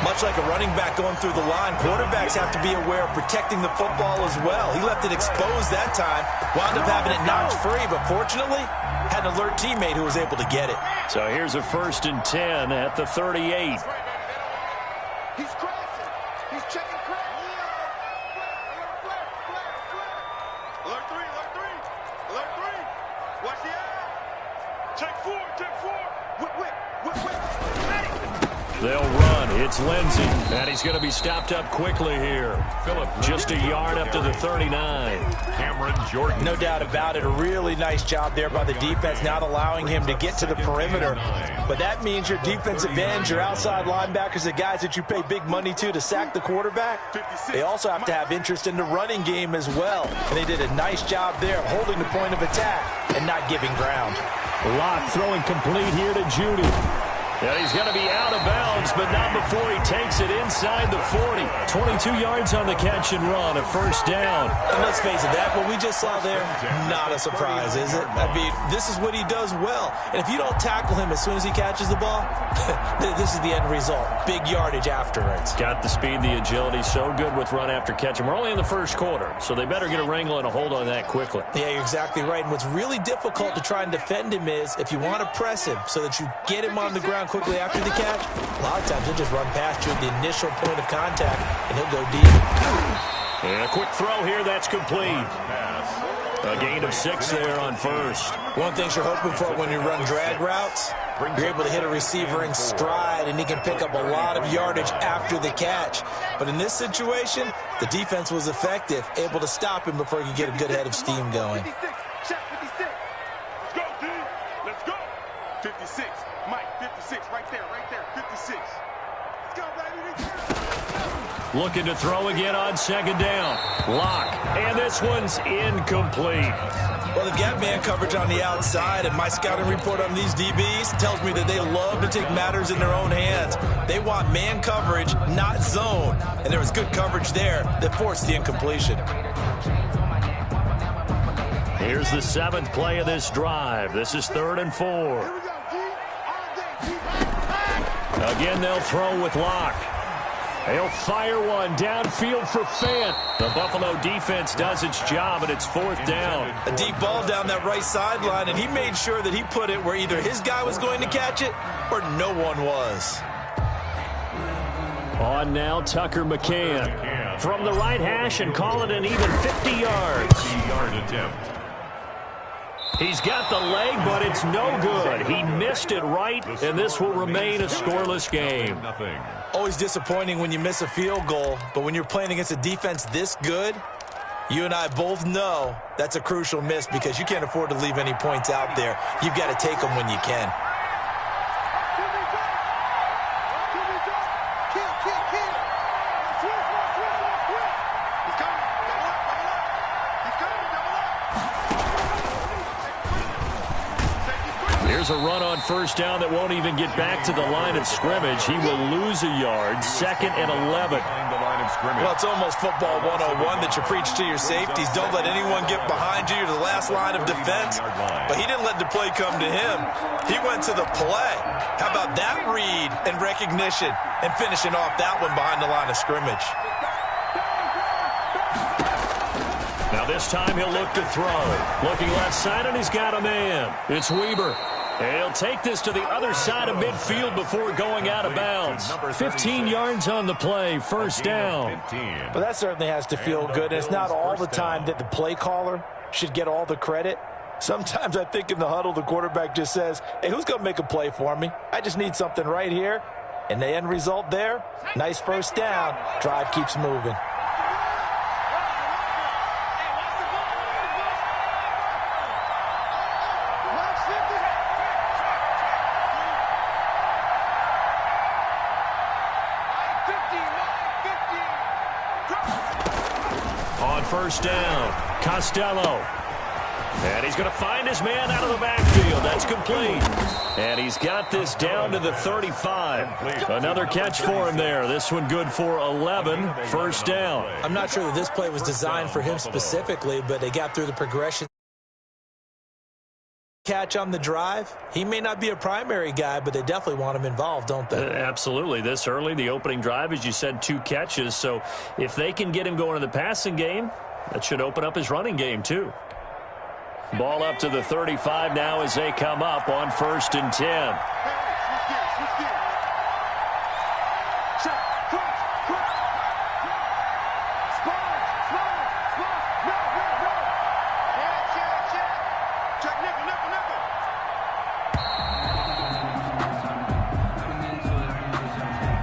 Much like a running back going through the line, quarterbacks have to be aware of protecting the football as well. He left it exposed that time, wound up having it knocked free, but fortunately, had an alert teammate who was able to get it. So here's a 1st and 10 at the 38. He's crossing. He's checking cross. Alert 3, alert 3. Alert 3. Watch the eye. Check 4, check 4. Whip. They'll run. It's Lindsay, and he's going to be stopped up quickly here. Phillip just a yard up to the 39. Cameron Jordan. No doubt about it. A really nice job there by the defense, not allowing him to get to the perimeter. But that means your defensive ends, your outside linebackers, the guys that you pay big money to sack the quarterback, they also have to have interest in the running game as well. And they did a nice job there of holding the point of attack and not giving ground. Locke throwing complete here to Judy. And he's going to be out of bounds, but not before he takes it inside the 40. 22 yards on the catch and run, a 1st down. And let's face it, that what we just saw there, not a surprise, is it? I mean, this is what he does well. And if you don't tackle him as soon as he catches the ball, this is the end result. Big yardage afterwards. Got the speed, the agility, so good with run after catch. And we're only in the 1st quarter, so they better get a wrangle and a hold on that quickly. Yeah, you're exactly right. And what's really difficult to try and defend him is if you want to press him so that you get him on the ground quickly after the catch, a lot of times he'll just run past you at the initial point of contact, and he'll go deep. And a quick throw here, that's complete. A gain of 6 there on 1st. One thing you're hoping for when you run drag routes, you're able to hit a receiver in stride, and he can pick up a lot of yardage after the catch. But in this situation, the defense was effective, able to stop him before he could get a good head of steam going. 56, check 56. Let's go, D. Let's go. 56. Mike, 56, right there, 56. Let's go, baby. Looking to throw again on 2nd down. Locke, and this one's incomplete. Well, they've got man coverage on the outside, and my scouting report on these DBs tells me that they love to take matters in their own hands. They want man coverage, not zone, and there was good coverage there that forced the incompletion. Here's the 7th play of this drive. This is 3rd and 4. Again, they'll throw with Locke. They'll fire one downfield for Fant. The Buffalo defense does its job, and it's 4th down. A deep ball down that right sideline, and he made sure that he put it where either his guy was going to catch it or no one was. On now, Tucker McCann. From the right hash and call it an even 50 yards. 50-yard attempt. He's got the leg, but it's no good. He missed it right, and this will remain a scoreless game. Always disappointing when you miss a field goal, but when you're playing against a defense this good, you and I both know that's a crucial miss because you can't afford to leave any points out there. You've got to take them when you can. Here's a run on 1st down that won't even get back to the line of scrimmage. He will lose a yard. 2nd and 11. Well, it's almost football 101 that you preach to your safeties. Don't let anyone get behind you. You're the last line of defense. But he didn't let the play come to him. He went to the play. How about that read and recognition and finishing off that one behind the line of scrimmage? Now this time he'll look to throw. Looking left side, and he's got a man. It's Weber. He'll take this to the other side of midfield before going out of bounds. 15 yards on the play, 1st down. But that certainly has to feel good. And it's not all the time that the play caller should get all the credit. Sometimes I think in the huddle, the quarterback just says, hey, who's going to make a play for me? I just need something right here. And the end result there, nice 1st down. Drive keeps moving. On 1st down, Costello. And he's going to find his man out of the backfield. That's complete. And he's got this down to the 35. Another catch for him there. This one good for 11. 1st down. I'm not sure that this play was designed for him specifically, but they got through the progression. Catch on the drive. He may not be a primary guy, but they definitely want him involved, don't they? Absolutely. This early, the opening drive, as you said, 2 catches. So if they can get him going in the passing game, that should open up his running game too. Ball up to the 35 now as they come up on 1st and 10.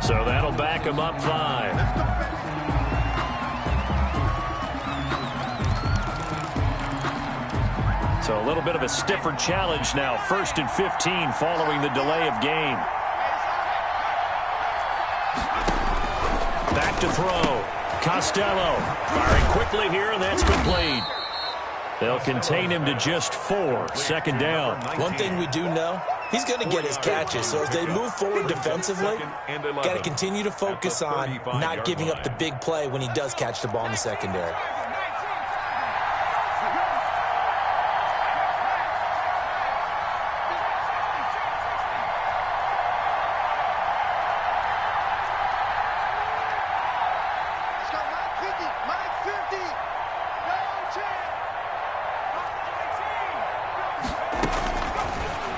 So that'll back him up 5. So a little bit of a stiffer challenge now. 1st and 15 following the delay of game. Back to throw. Costello firing quickly here, and that's complete. They'll contain him to just 4. 2nd down. One thing we do know, he's going to get his catches. So as they move forward defensively, got to continue to focus on not giving up the big play when he does catch the ball in the secondary.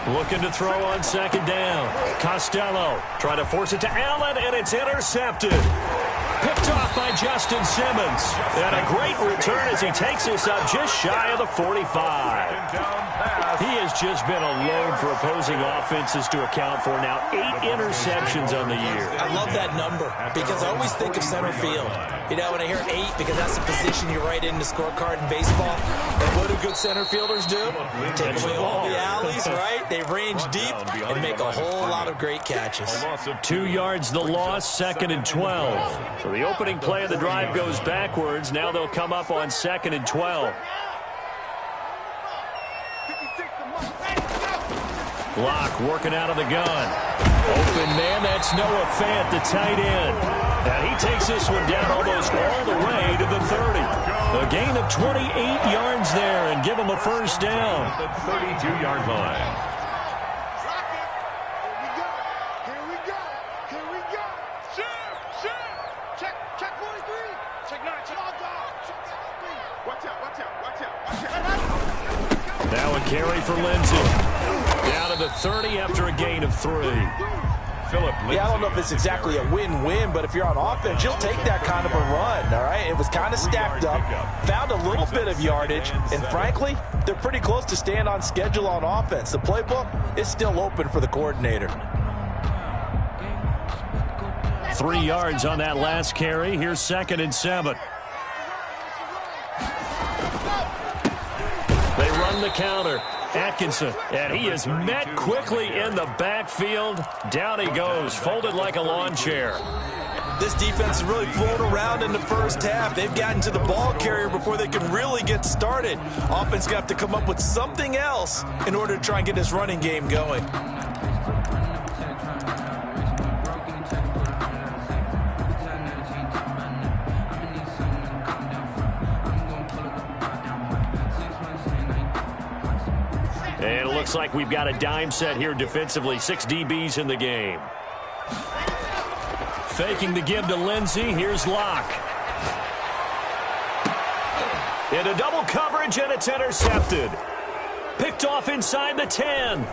Looking to throw on 2nd down. Costello trying to force it to Allen, and it's intercepted. Picked off by Justin Simmons. And a great return as he takes us up just shy of the 45. He has just been a load for opposing offenses to account for now. 8 interceptions on the year. I love that number because I always think of center field. You know, when I hear 8, because that's the position you write in the scorecard in baseball. And what do good center fielders do? Take away all the alleys, right? They range deep and make a whole lot of great catches. 2 yards the loss, 2nd and 12. So the opening play of the drive goes backwards. Now they'll come up on 2nd and 12. Locke working out of the gun. Open man, that's Noah Fant, the tight end. And he takes this one down almost all the way to the 30. A gain of 28 yards there and give them a first down. The 32-yard line. Here we go. Check 43. Check 9. Check all dog. Watch out. Now a carry for Lindsey. Down to the 30 after a gain of 3. Yeah, I don't know if it's exactly a win-win, but if you're on offense, you'll take that kind of a run, all right? It was kind of stacked up, found a little bit of yardage, and frankly, they're pretty close to staying on schedule on offense. The playbook is still open for the coordinator. 3 yards on that last carry. Here's 2nd and 7. They run the counter. Atkinson, and he is met quickly in the backfield. Down he goes, folded like a lawn chair. This defense has really flown around in the first half. They've gotten to the ball carrier before they can really get started. Offense going to have to come up with something else in order to try and get this running game going. And it looks like we've got a dime set here defensively. 6 DBs in the game. Faking the give to Lindsey. Here's Locke. Into double coverage, and it's intercepted. Picked off inside the 10.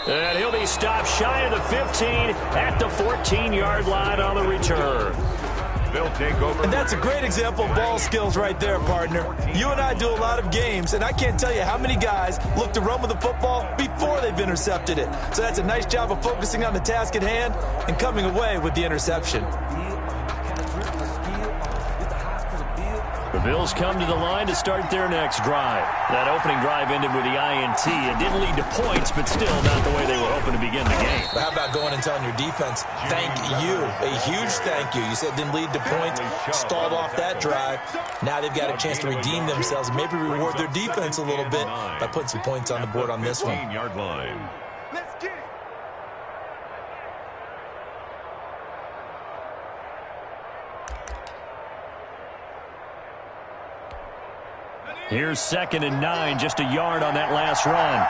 And he'll be stopped shy of the 15 at the 14-yard line on the return. They'll take over. And that's a great example of ball skills right there, partner. You and I do a lot of games, and I can't tell you how many guys look to run with the football before they've intercepted it. So that's a nice job of focusing on the task at hand and coming away with the interception. The Bills come to the line to start their next drive. That opening drive ended with the INT. It didn't lead to points, but still not the way they were hoping to begin the game. But how about going and telling your defense, thank you, a huge thank you. You said it didn't lead to points, stalled off that drive. Now they've got a chance to redeem themselves and maybe reward their defense a little bit by putting some points on the board on this one. 15-yard line. Let's get it. Here's 2nd and 9, just a yard on that last run.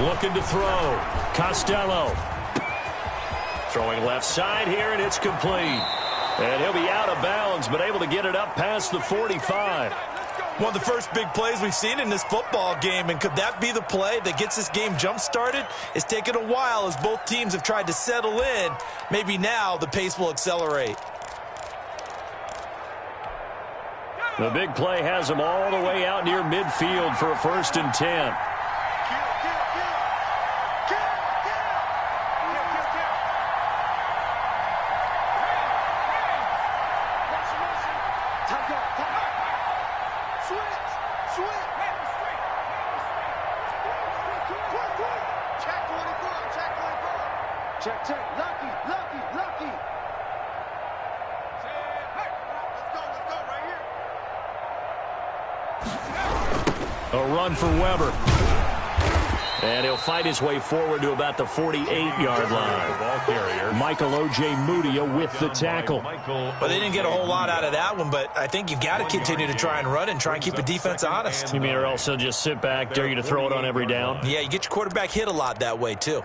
Looking to throw. Costello. Throwing left side here, and it's complete. And he'll be out of bounds, but able to get it up past the 45. One of the first big plays we've seen in this football game, and could that be the play that gets this game jump-started? It's taken a while as both teams have tried to settle in. Maybe now the pace will accelerate. The big play has them all the way out near midfield for a 1st and 10. Check. Lucky. Let's go right here. A run for Weber. And he'll fight his way forward to about the 48-yard line. Michael O.J. Mudia with the tackle. Well, they didn't get a whole lot out of that one, but I think you've got to continue to try and run and try and keep the defense honest. You mean or else they'll just sit back, dare you to throw it on every down? Yeah, you get your quarterback hit a lot that way, too.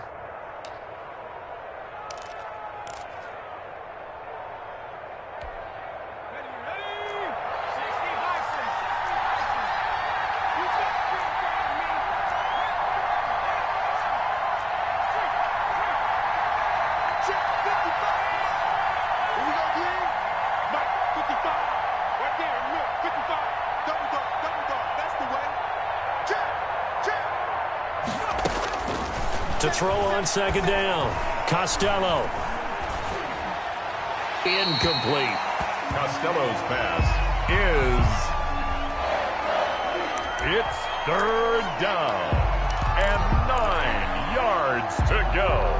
To throw on 2nd down. Costello. Incomplete. Costello's pass it's 3rd down and 9 yards to go.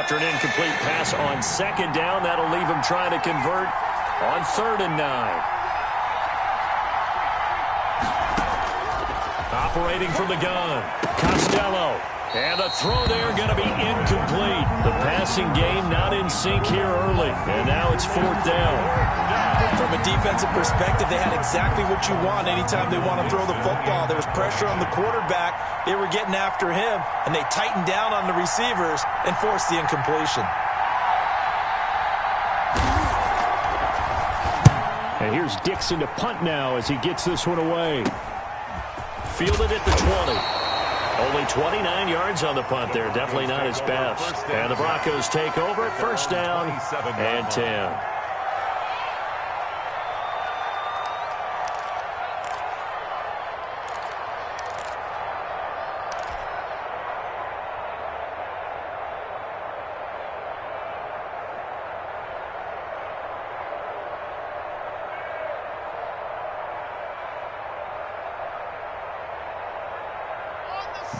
After an incomplete pass on second down, that'll leave him trying to convert on 3rd and 9. Operating from the gun, Costello. And the throw there going to be incomplete. The passing game not in sync here early. And now it's 4th down. From a defensive perspective, they had exactly what you want anytime they want to throw the football. There was pressure on the quarterback. They were getting after him, and they tightened down on the receivers and forced the incompletion. And here's Dixon to punt now as he gets this one away. Fielded at the 20. Only 29 yards on the punt there. Definitely not his best. And the Broncos take over. 1st down and 10.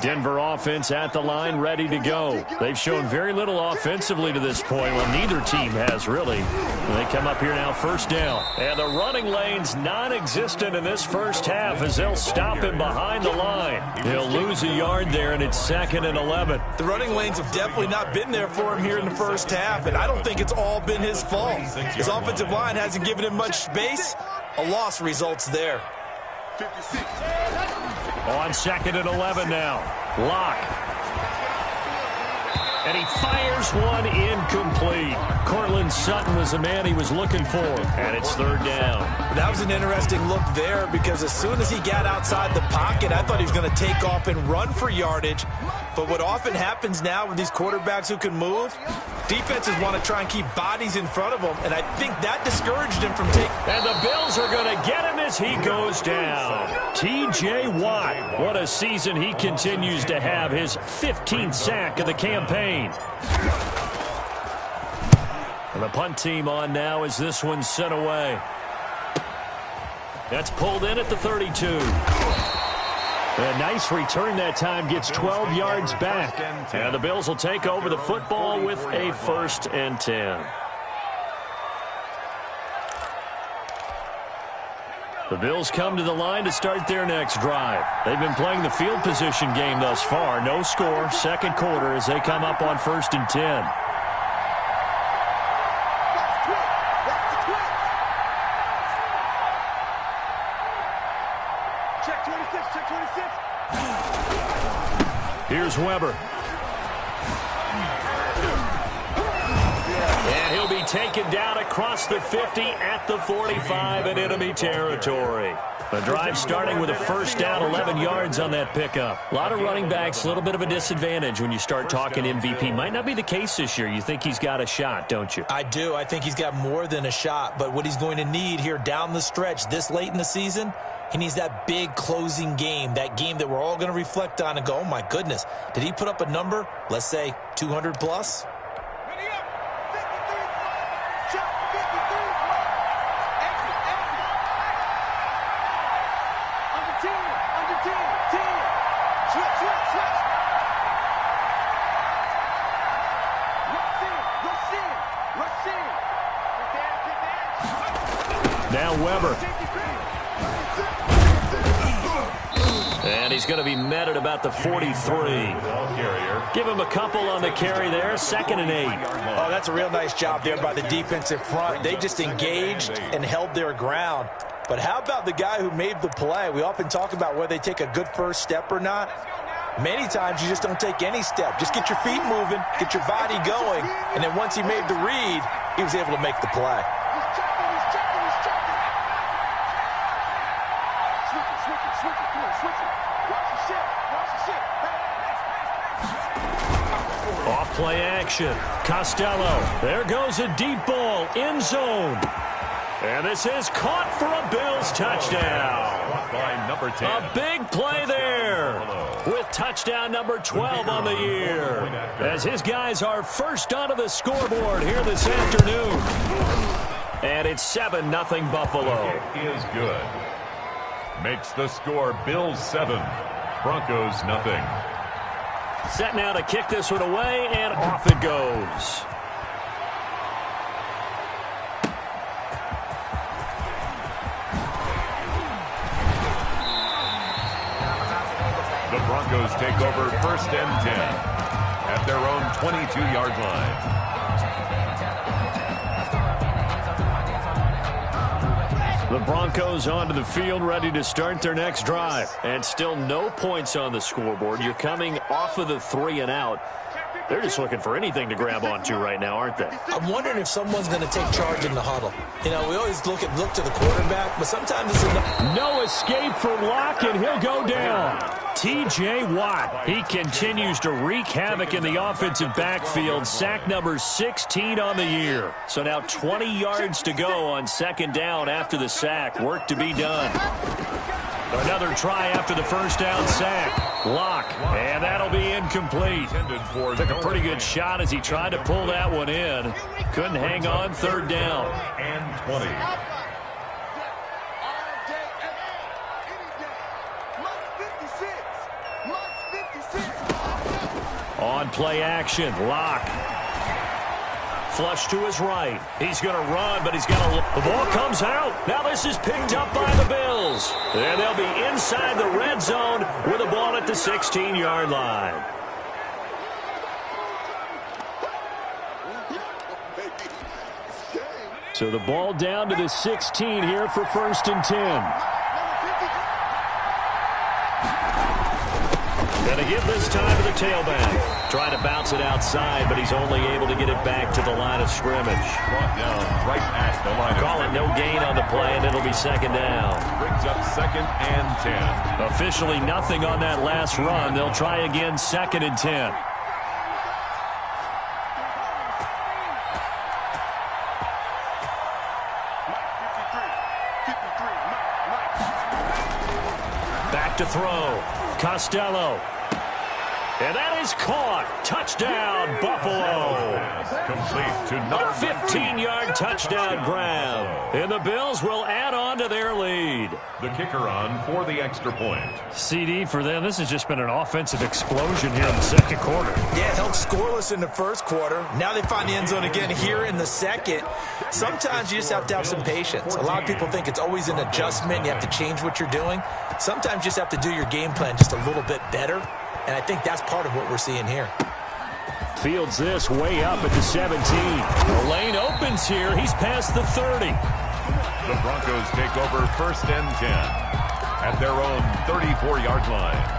Denver offense at the line, ready to go. They've shown very little offensively to this point. Well, neither team has, really. They come up here now, 1st down. And the running lane's non-existent in this first half as they'll stop him behind the line. He'll lose a yard there, and it's 2nd and 11. The running lanes have definitely not been there for him here in the first half, and I don't think it's all been his fault. His offensive line hasn't given him much space. A loss results there. 56. On 2nd and 11 now. Lock. And he fires one incomplete. Cortland Sutton was the man he was looking for. And it's 3rd down. That was an interesting look there because as soon as he got outside the pocket, I thought he was going to take off and run for yardage. But what often happens now with these quarterbacks who can move, defenses want to try and keep bodies in front of them, and I think that discouraged him from taking. And the Bills are going to get him as he goes down. T.J. Watt, what a season he continues to have, his 15th sack of the campaign. And the punt team on now as this one's sent away. That's pulled in at the 32. A nice return that time, gets 12 yards back. And the Bills will take over the football with a 1st and 10. The Bills come to the line to start their next drive. They've been playing the field position game thus far. No score, 2nd quarter as they come up on 1st and 10. Here's Weber. And he'll be taken down across the 50 at the 45 in enemy territory. The drive starting with a 1st down, 11 yards on that pickup. A lot of running backs, a little bit of a disadvantage when you start talking MVP. Might not be the case this year. You think he's got a shot, don't you? I do. I think he's got more than a shot. But what he's going to need here down the stretch this late in the season, he needs that big closing game, that game that we're all going to reflect on and go, oh, my goodness, did he put up a number, let's say 200 plus? Now Weber. And he's going to be met at about the 43. Give him a couple on the carry there, 2nd and 8. Oh, that's a real nice job there by the defensive front. They just engaged and held their ground. But how about the guy who made the play? We often talk about whether they take a good first step or not. Many times you just don't take any step. Just get your feet moving, get your body going, and then once he made the read, he was able to make the play. Off play action. Costello. There goes a deep ball. End zone. And this is caught for a Bills touchdown. By number 10. A big play there with touchdown number 12 on the year. As his guys are first onto the scoreboard here this afternoon. And it's 7-0 Buffalo. It is good. Makes the score Bills 7, Broncos 0. Set now to kick this one away, and off it goes. The Broncos take over 1st and 10 at their own 22-yard line. The Broncos onto the field, ready to start their next drive. And still no points on the scoreboard. You're coming off of the 3 and out. They're just looking for anything to grab onto right now, aren't they? I'm wondering if someone's going to take charge in the huddle. You know, we always look to the quarterback, but sometimes it's enough. No escape for Locke, and he'll go down. T.J. Watt, he continues to wreak havoc in the offensive backfield. Sack number 16 on the year. So now 20 yards to go on 2nd down after the sack. Work to be done. Another try after the 1st down sack. Locke, and that'll be incomplete. Took a pretty good shot as he tried to pull that one in. Couldn't hang on, 3rd down. And 20. On play action, Locke. Flush to his right. He's going to run, but he's got to look. The ball comes out. Now this is picked up by the Bills. And they'll be inside the red zone with a ball at the 16-yard line. So the ball down to the 16 here for 1st and 10. Going to give this time to the tailback. Trying to bounce it outside, but he's only able to get it back to the line of scrimmage. Brought down right at the line. Call it no gain on the play, and it'll be 2nd down. Brings up 2nd and 10. Officially nothing on that last run. They'll try again 2nd and 10. Back to throw. Costello. And that is caught. Touchdown, Buffalo. Complete to number 15-yard touchdown grab. And the Bills will add on to their lead. The kicker on for the extra point. CD for them. This has just been an offensive explosion here in the 2nd quarter. Yeah, held scoreless in the 1st quarter. Now they find the end zone again here in the 2nd. Sometimes you just have to have some patience. A lot of people think it's always an adjustment. You have to change what you're doing. Sometimes you just have to do your game plan just a little bit better. And I think that's part of what we're seeing here. Fields this way up at the 17. The lane opens here. He's past the 30. The Broncos take over 1st and 10 at their own 34-yard line.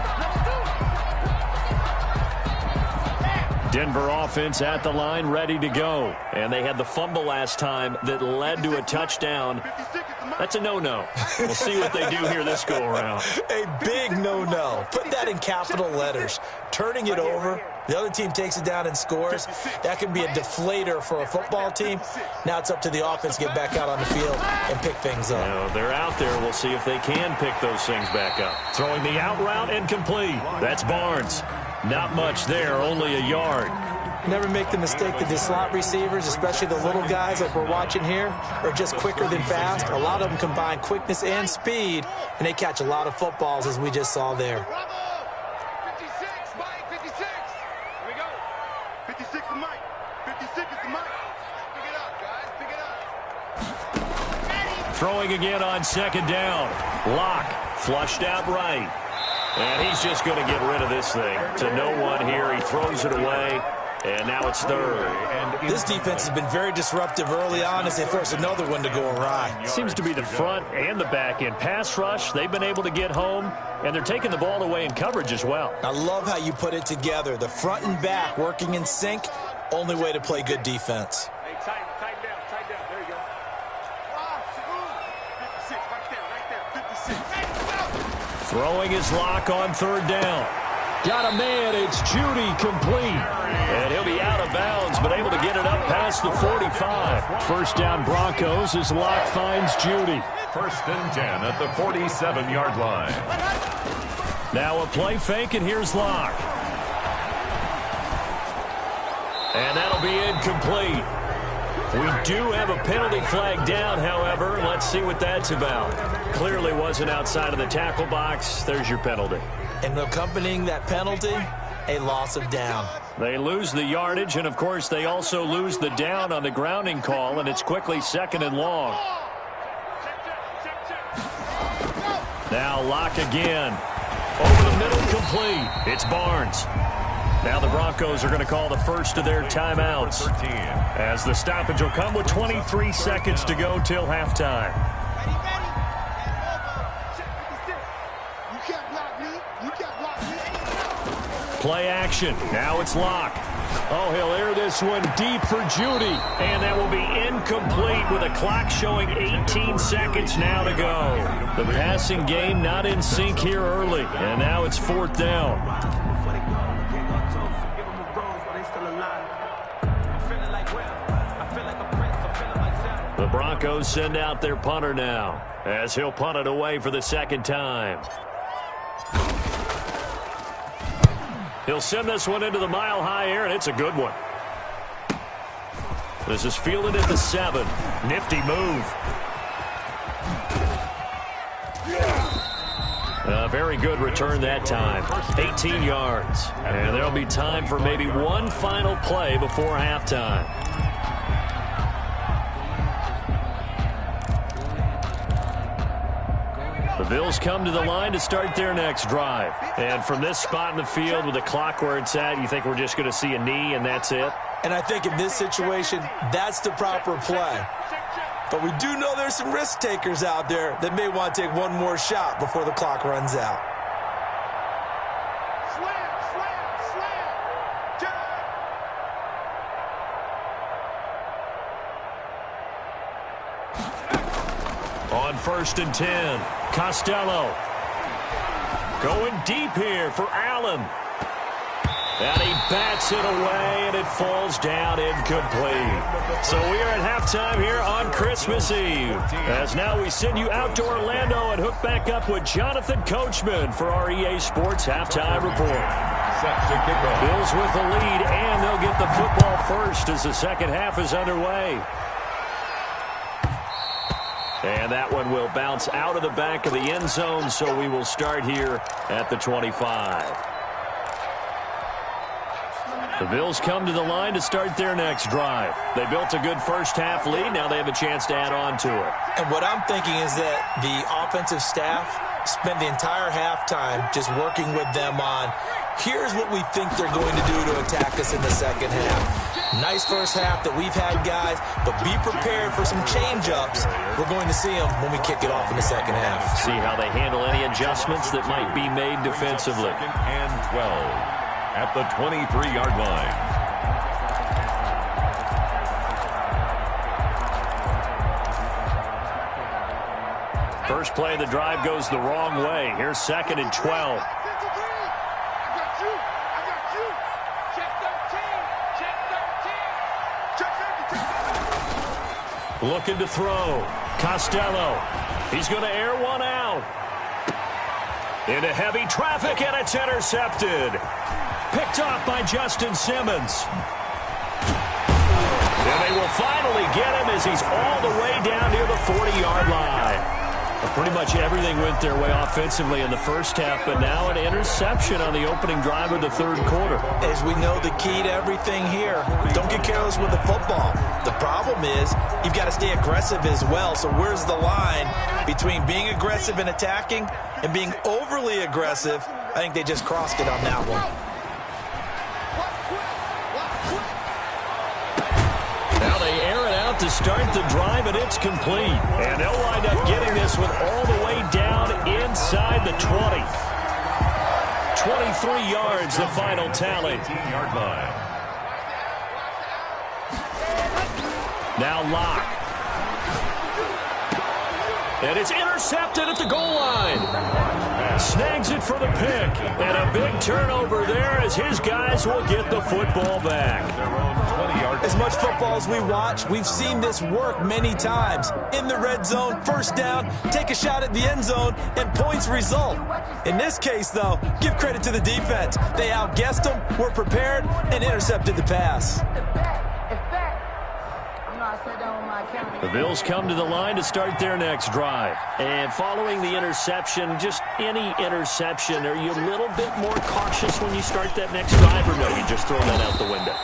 Denver offense at the line, ready to go. And they had the fumble last time that led to a touchdown. That's a no-no. We'll see what they do here this go-around. A big no-no. Put that in capital letters. Turning it over, the other team takes it down and scores. That can be a deflator for a football team. Now it's up to the offense to get back out on the field and pick things up. Now, they're out there. We'll see if they can pick those things back up. Throwing the out route incomplete. That's Barnes. Not much there, only a yard. Never make the mistake that the slot receivers, especially the little guys like we're watching here, are just quicker than fast. A lot of them combine quickness and speed, and they catch a lot of footballs, as we just saw there. 56, Mike, 56. Here we go. 56 is Mike. 56 is the Mike. Pick it up, guys. Pick it up. Throwing again on 2nd down. Locke flushed out right. And he's just going to get rid of this thing. To no one here. He throws it away. And now it's 3rd. And this defense has been very disruptive early on as they force another one to go awry. Seems to be the front and the back end. Pass rush, they've been able to get home, and they're taking the ball away in coverage as well. I love how you put it together. The front and back working in sync. Only way to play good defense. Hey, tighten down, tighten down. There you go. 56, right there, 56. Throwing his Lock on 3rd down. Got a man, it's Judy, complete. And he'll be out of bounds, but able to get it up past the 45. 1st down Broncos as Lock finds Judy. 1st and 10 at the 47-yard line. Now a play fake, and here's Lock. And that'll be incomplete. We do have a penalty flag down, however. Let's see what that's about. Clearly wasn't outside of the tackle box. There's your penalty. And accompanying that penalty, a loss of down. They lose the yardage, and, of course, they also lose the down on the grounding call, and it's quickly 2nd and long. Now Locke again. Over the middle, complete. It's Barnes. Now the Broncos are going to call the first of their timeouts, as the stoppage will come with 23 seconds to go till halftime. Play action. Now it's Locke. Oh, he'll air this one deep for Judy. And that will be incomplete with a clock showing 18 seconds now to go. The passing game not in sync here early. And now it's 4th down. The Broncos send out their punter now, as he'll punt it away for the 2nd time. He'll send this one into the mile-high air, and it's a good one. This is fielded at the 7. Nifty move. A very good return that time. 18 yards. And there'll be time for maybe one final play before halftime. The Bills come to the line to start their next drive. And from this spot in the field with the clock where it's at, you think we're just going to see a knee and that's it? And I think in this situation, that's the proper play. But we do know there's some risk takers out there that may want to take one more shot before the clock runs out. On 1st and 10, Costello going deep here for Allen. And he bats it away, and it falls down incomplete. So we are at halftime here on Christmas Eve. As now we send you out to Orlando and hook back up with Jonathan Coachman for our EA Sports Halftime Report. Bills with the lead, and they'll get the football first as the second half is underway. And that one will bounce out of the back of the end zone, so we will start here at the 25. The Bills come to the line to start their next drive. They built a good first half lead. Now they have a chance to add on to it. And what I'm thinking is that the offensive staff spent the entire halftime just working with them on, here's what we think they're going to do to attack us in the second half. Nice first half that we've had, guys, but be prepared for some change-ups. We're going to see them when we kick it off in the second half. See how they handle any adjustments that might be made defensively. 2nd and 12 at the 23-yard line. First play of the drive goes the wrong way. Here's 2nd and 12. Looking to throw. Costello. He's going to air one out. Into heavy traffic, and it's intercepted. Picked off by Justin Simmons. And they will finally get him as he's all the way down near the 40-yard line. Pretty much everything went their way offensively in the first half, but now an interception on the opening drive of the third quarter. As we know, the key to everything here, don't get careless with the football. The problem is you've got to stay aggressive as well. So where's the line between being aggressive and attacking and being overly aggressive? I think they just crossed it on that one. Now they air it out to start the drive, and it's complete. And they'll wind up getting this one all the way down inside the 20. 23 yards, the final tally. 18-yard line. Now Locke. And it's intercepted at the goal line. Snags it for the pick. And a big turnover there as his guys will get the football back. As much football as we watch, we've seen this work many times. In the red zone, first down, take a shot at the end zone, and points result. In this case, though, give credit to the defense. They outguessed them, were prepared, and intercepted the pass. I'm not sitting down with my camera. The Bills come to the line to start their next drive. And following the interception, just any interception, are you a little bit more cautious when you start that next drive, or no, you just throw that out the window?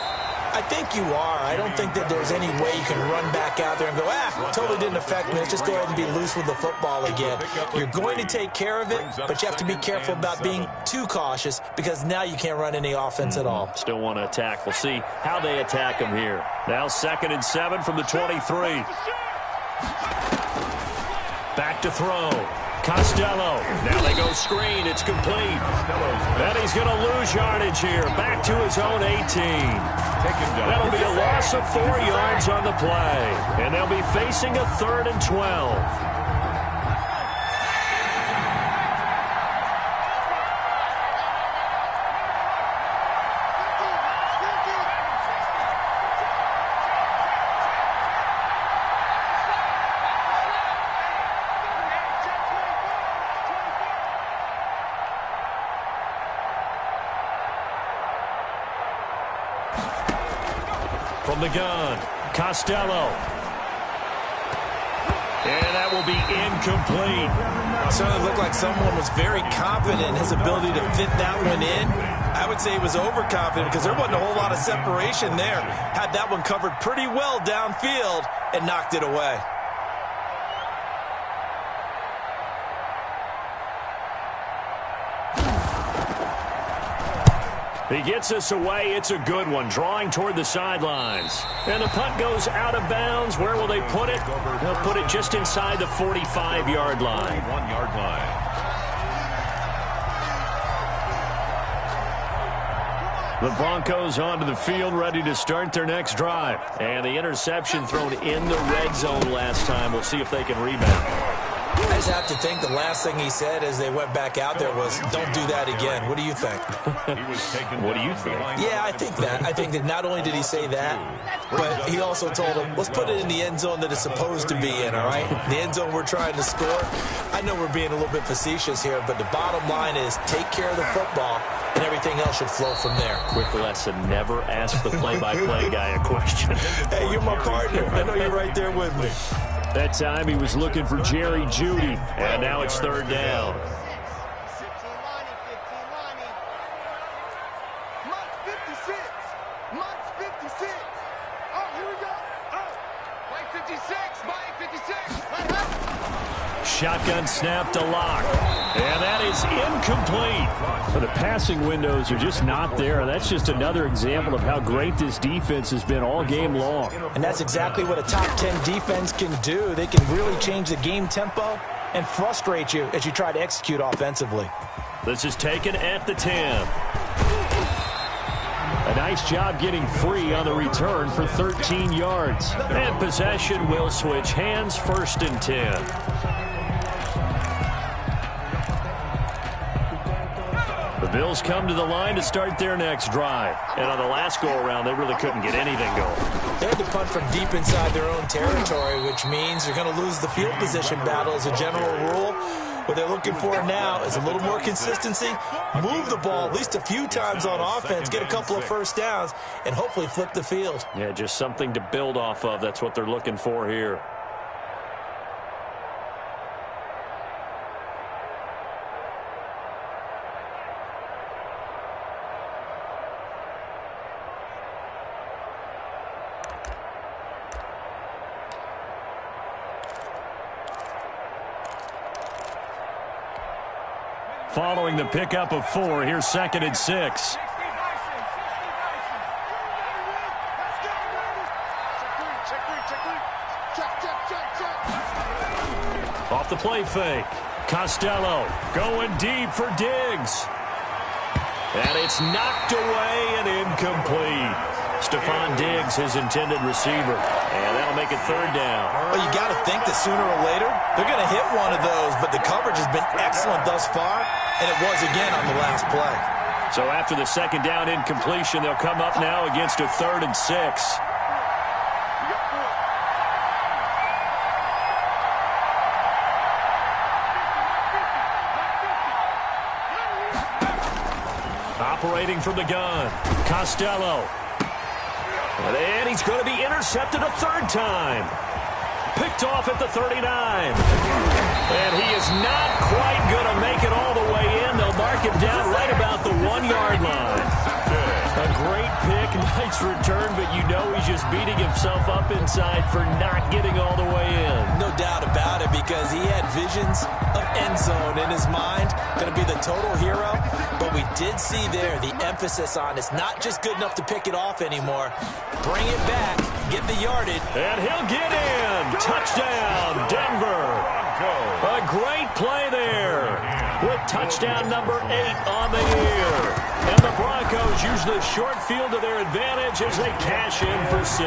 I think you are. I don't think that there's any way you can run back out there and go, totally didn't affect me. Let's just go ahead and be loose with the football again. You're going to take care of it, but you have to be careful about being too cautious because now you can't run any offense at all. Still want to attack. We'll see how they attack him here. Now 2nd and 7 from the 23. Back to throw. Costello. Now they go screen. It's complete. And he's going to lose yardage here. Back to his own 18. That'll be a loss of 4 yards on the play. And they'll be facing a 3rd and 12. From the gun, Costello. And that will be incomplete. It certainly looked like someone was very confident in his ability to fit that one in. I would say he was overconfident because there wasn't a whole lot of separation there. Had that one covered pretty well downfield and knocked it away. He gets us away. It's a good one. Drawing toward the sidelines. And the punt goes out of bounds. Where will they put it? They'll put it just inside the 45-yard line. 1-yard line. The Broncos onto the field, ready to start their next drive. And the interception thrown in the red zone last time. We'll see if they can rebound. I just have to think the last thing he said as they went back out there was, don't do that again. What do you think? What do you think? Yeah, I think that. I think that not only did he say that, but he also told them, let's put it in the end zone that it's supposed to be in, all right? The end zone we're trying to score. I know we're being a little bit facetious here, but the bottom line is take care of the football, and everything else should flow from there. Quick lesson, never ask the play-by-play guy a question. Hey, you're my partner. I know you're right there with me. That time he was looking for Jerry Jeudy, and now it's 3rd down. Shotgun snap to Locke. And that is incomplete. So the passing windows are just not there. That's just another example of how great this defense has been all game long. And that's exactly what a top 10 defense can do. They can really change the game tempo and frustrate you as you try to execute offensively. This is taken at the 10. A nice job getting free on the return for 13 yards. And possession will switch hands, 1st and 10. The Bills come to the line to start their next drive. And on the last go-around, they really couldn't get anything going. They had to punt from deep inside their own territory, which means they're going to lose the field position battle as a general rule. What they're looking for now is a little more consistency, move the ball at least a few times on offense, get a couple of first downs, and hopefully flip the field. Yeah, just something to build off of. That's what they're looking for here. Following the pickup of 4, here's 2nd and 6. Off the play fake. Costello going deep for Diggs. And it's knocked away and incomplete. Stephon Diggs, his intended receiver. And that'll make it 3rd down. Well, you got to think that sooner or later, they're going to hit one of those, but the coverage has been excellent thus far, and it was again on the last play. So after the 2nd down incompletion, they'll come up now against a 3rd and 6. Operating from the gun, Costello. And he's going to be intercepted a 3rd time. Picked off at the 39. And he is not quite going to make it all the way in. They'll mark him down right about the 1-yard line. A great pick, nice return, but you know he's just beating himself up inside for not getting all the way in. No doubt about it, because he had visions of end zone in his mind. Going to be the total hero. But we did see there the emphasis on it's not just good enough to pick it off anymore. Bring it back, get the yardage. And he'll get in. Touchdown, Denver. A great play there with touchdown number 8 on the year. And the Broncos use the short field to their advantage as they cash in for 6.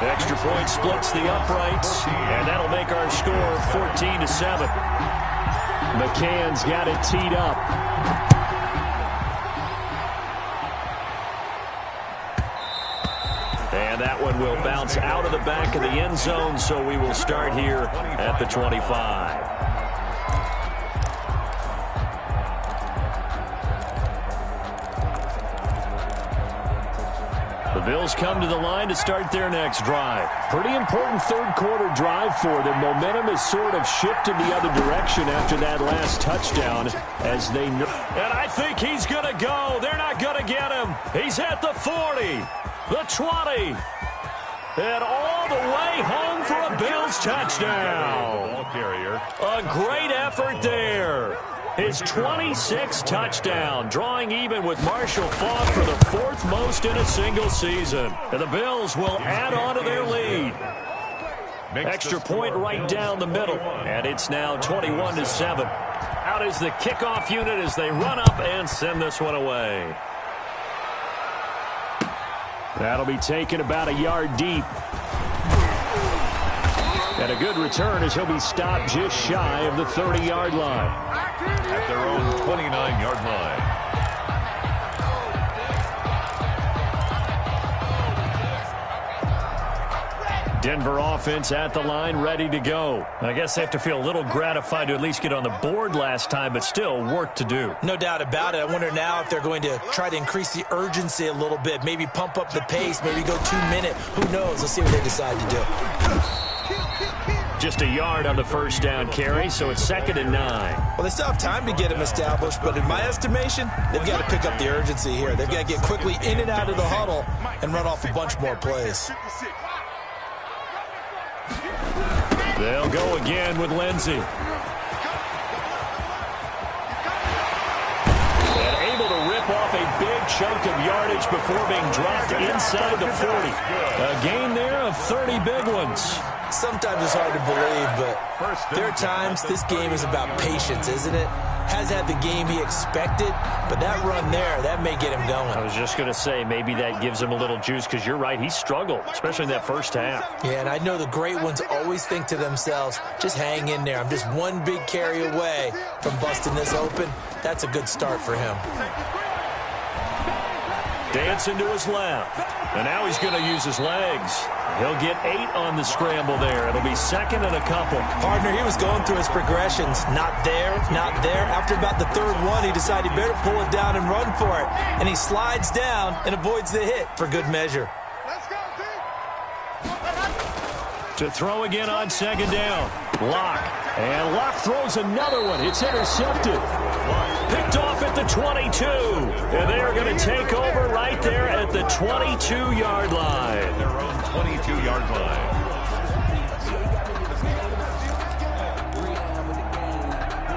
Extra point splits the uprights, and that'll make our score 14-7. McCann's got it teed up. And that one will bounce out of the back of the end zone, so we will start here at the 25. The Bills come to the line to start their next drive. Pretty important third-quarter drive for them. Momentum has sort of shifted the other direction after that last touchdown. And I think he's going to go. They're not going to get him. He's at the 40, the 20, and all the way home for a Bills touchdown. Ball carrier. A great effort there. His 26th touchdown, drawing even with Marshall Faulk for the 4th most in a single season. And the Bills will add on to their lead. Extra point right down the middle, and it's now 21-7. Out is the kickoff unit as they run up and send this one away. That'll be taken about a yard deep. And a good return as he'll be stopped just shy of the 30-yard line. At their own 29-yard line. Denver offense at the line, ready to go. I guess they have to feel a little gratified to at least get on the board last time, but still work to do. No doubt about it. I wonder now if they're going to try to increase the urgency a little bit, maybe pump up the pace, maybe go 2-minute. Who knows? Let's see what they decide to do. Just a yard on the first down carry, so it's 2nd and 9. Well, they still have time to get him established, but in my estimation, they've got to pick up the urgency here. They've got to get quickly in and out of the huddle and run off a bunch more plays. They'll go again with Lindsey. And able to rip off a big chunk of yardage before being dropped inside the 40. A gain there of 30 big ones. Sometimes it's hard to believe, but there are times this game is about patience, isn't it? Has had the game he expected, but that run there, that may get him going. I was just going to say, maybe that gives him a little juice, because you're right, he struggled, especially in that first half. Yeah, and I know the great ones always think to themselves, just hang in there. I'm just one big carry away from busting this open. That's a good start for him. Dancing to his left, and now he's going to use his legs. He'll get 8 on the scramble there. It'll be 2nd and a couple. Partner, he was going through his progressions. Not there, not there. After about the 3rd one, he decided he better pull it down and run for it. And he slides down and avoids the hit for good measure. To throw again on 2nd down. Locke. And Locke throws another one. It's intercepted. Picked off at the 22. And they are going to take over right there at the 22-yard line. Their own 22-yard line.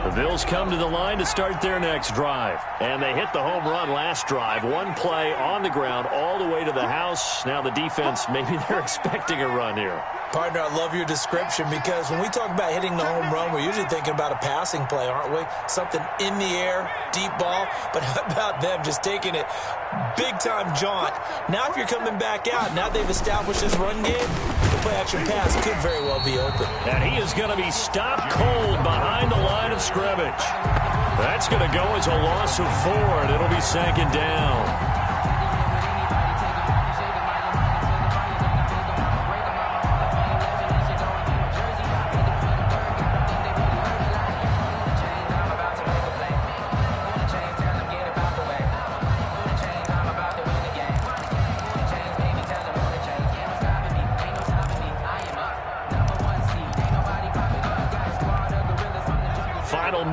The Bills come to the line to start their next drive. And they hit the home run last drive. One play on the ground all the way to the house. Now the defense, maybe they're expecting a run here. Partner, I love your description, because when we talk about hitting the home run, we're usually thinking about a passing play, aren't we? Something in the air, deep ball. But how about them just taking it big-time jaunt? Now if you're coming back out, now they've established this run game, the play-action pass could very well be open. And he is going to be stopped cold behind the line of scrimmage. That's going to go as a loss of 4, and it'll be 2nd down.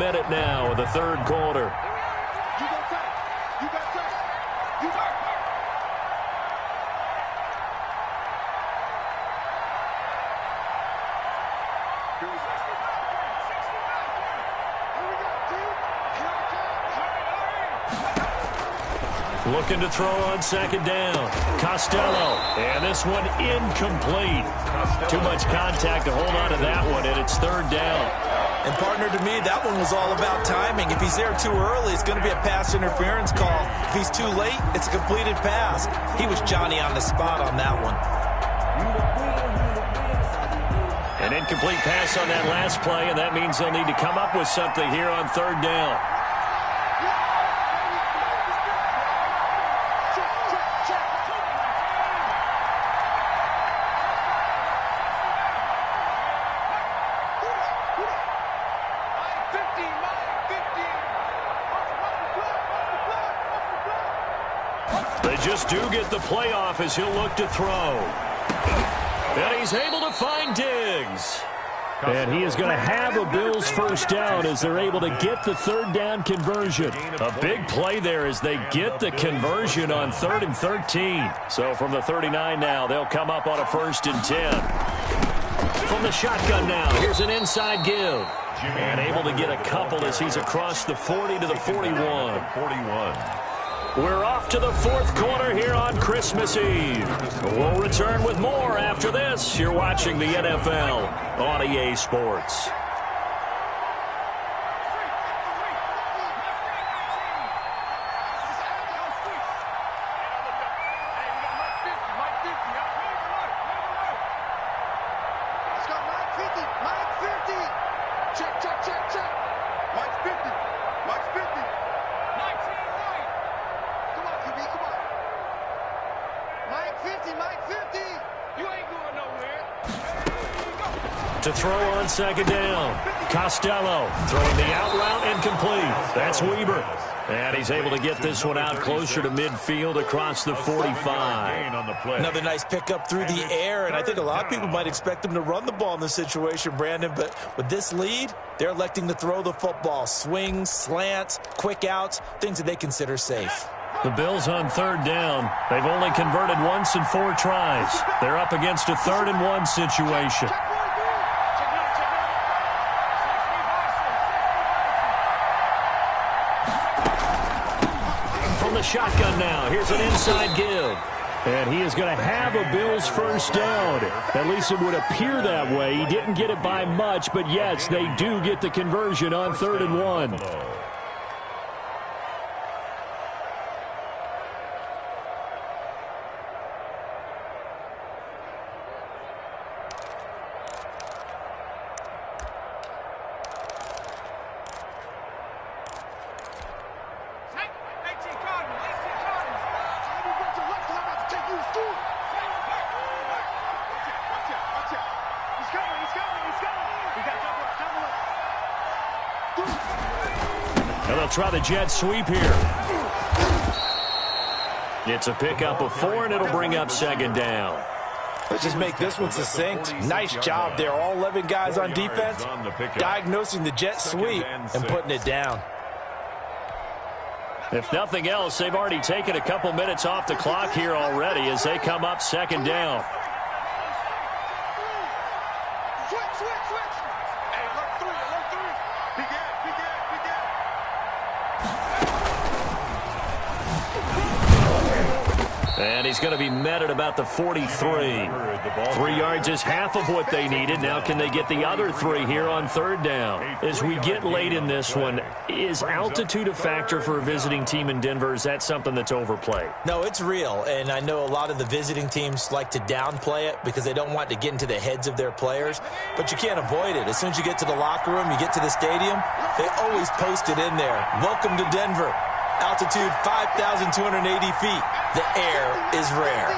minute now of the third quarter. You got time. You got time. You got time. Looking to throw on second down. Costello. And this one incomplete. Too much contact to hold on to that one, and it's third down. And partner, to me, that one was all about timing. If he's there too early, it's going to be a pass interference call. If he's too late, it's a completed pass. He was Johnny on the spot on that one. An incomplete pass on that last play, and that means they'll need to come up with something here on third down. They just do get the playoff as he'll look to throw. And he's able to find Diggs. And he is going to have a Bills first down as they're able to get the third down conversion. A big play there as they get the conversion on 3rd and 13. So from the 39 now, they'll come up on a 1st and 10. From the shotgun now, here's an inside give. And able to get a couple as he's across the 40 to the 41. We're off to the fourth quarter here on Christmas Eve. We'll return with more after this. You're watching the NFL on EA Sports. To throw on second down. Costello throwing the out route incomplete. That's Weaver. And he's able to get this one out closer to midfield across the 45. Another nice pickup through the air, and I think a lot of people might expect him to run the ball in this situation, Brandon, but with this lead, they're electing to throw the football. Swings, slants, quick outs, things that they consider safe. The Bills on third down. They've only converted once in 4 tries. They're up against a 3rd and 1 situation. Shotgun now. Here's an inside give. And he is going to have a Bills first down. At least it would appear that way. He didn't get it by much, but yes, they do get the conversion on 3rd and 1. And they'll try the jet sweep here. It's a pickup of 4, and it'll bring up second down. Let's just make this one succinct. Nice job there. All 11 guys on defense diagnosing the jet sweep and putting it down. If nothing else, they've already taken a couple minutes off the clock here already as they come up second down. And he's going to be met at about the 43. 3 yards is half of what they needed. Now can they get the other 3 here on third down? As we get late in this one, is altitude a factor for a visiting team in Denver? Is that something that's overplayed? No, it's real. And I know a lot of the visiting teams like to downplay it because they don't want to get into the heads of their players. But you can't avoid it. As soon as you get to the locker room, you get to the stadium, they always post it in there. Welcome to Denver. Altitude 5,280 feet. The air is rare.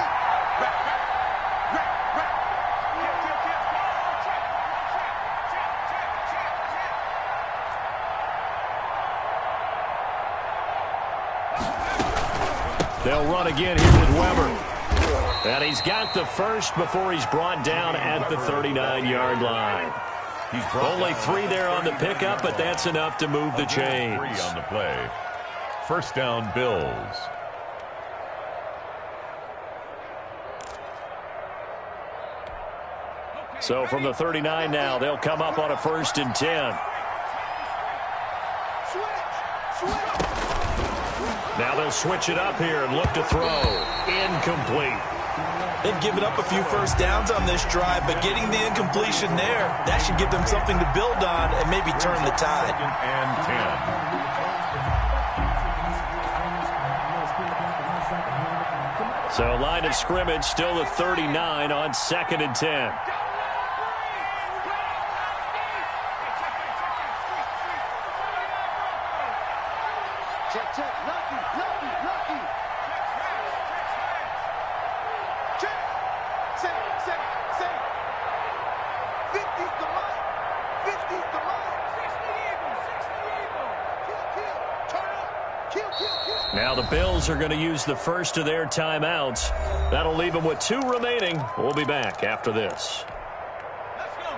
They'll run again here with Weber. And he's got the first before he's brought down at the 39-yard line. Only 3 there on the pickup, but that's enough to move the chains. 3 on the play. First down, Bills. So from the 39 now, they'll come up on a 1st and 10. Now they'll switch it up here and look to throw. Incomplete. They've given up a few first downs on this drive, but getting the incompletion there, that should give them something to build on and maybe turn the tide. 2nd and 10. So line of scrimmage still the 39 on 2nd and 10. Check. Lucky. Check. Say. 50's the mark. 50's the mark. 60 eagle. Kill. Turn up. Kill. Now the Bills are going to use the first of their timeouts. That'll leave them with 2 remaining. We'll be back after this.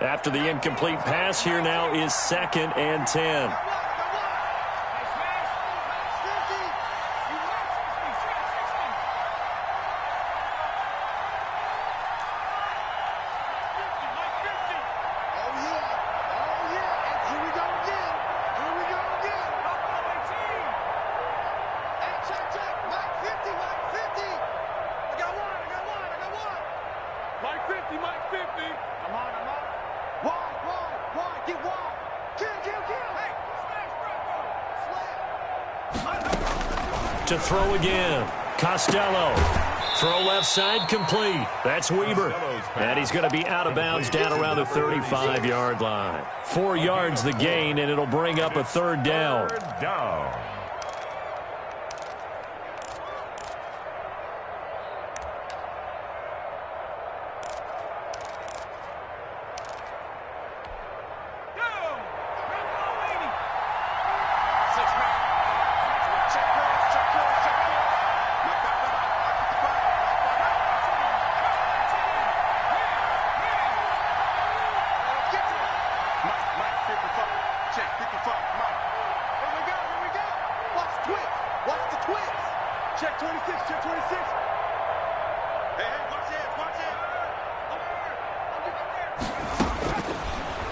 After the incomplete pass, here now is 2nd and 10. To throw again. Costello. Throw left side complete. That's Weber. And he's going to be out of bounds down around the 35-yard line. 4 yards the gain, and it'll bring up a 3rd down. 3rd down.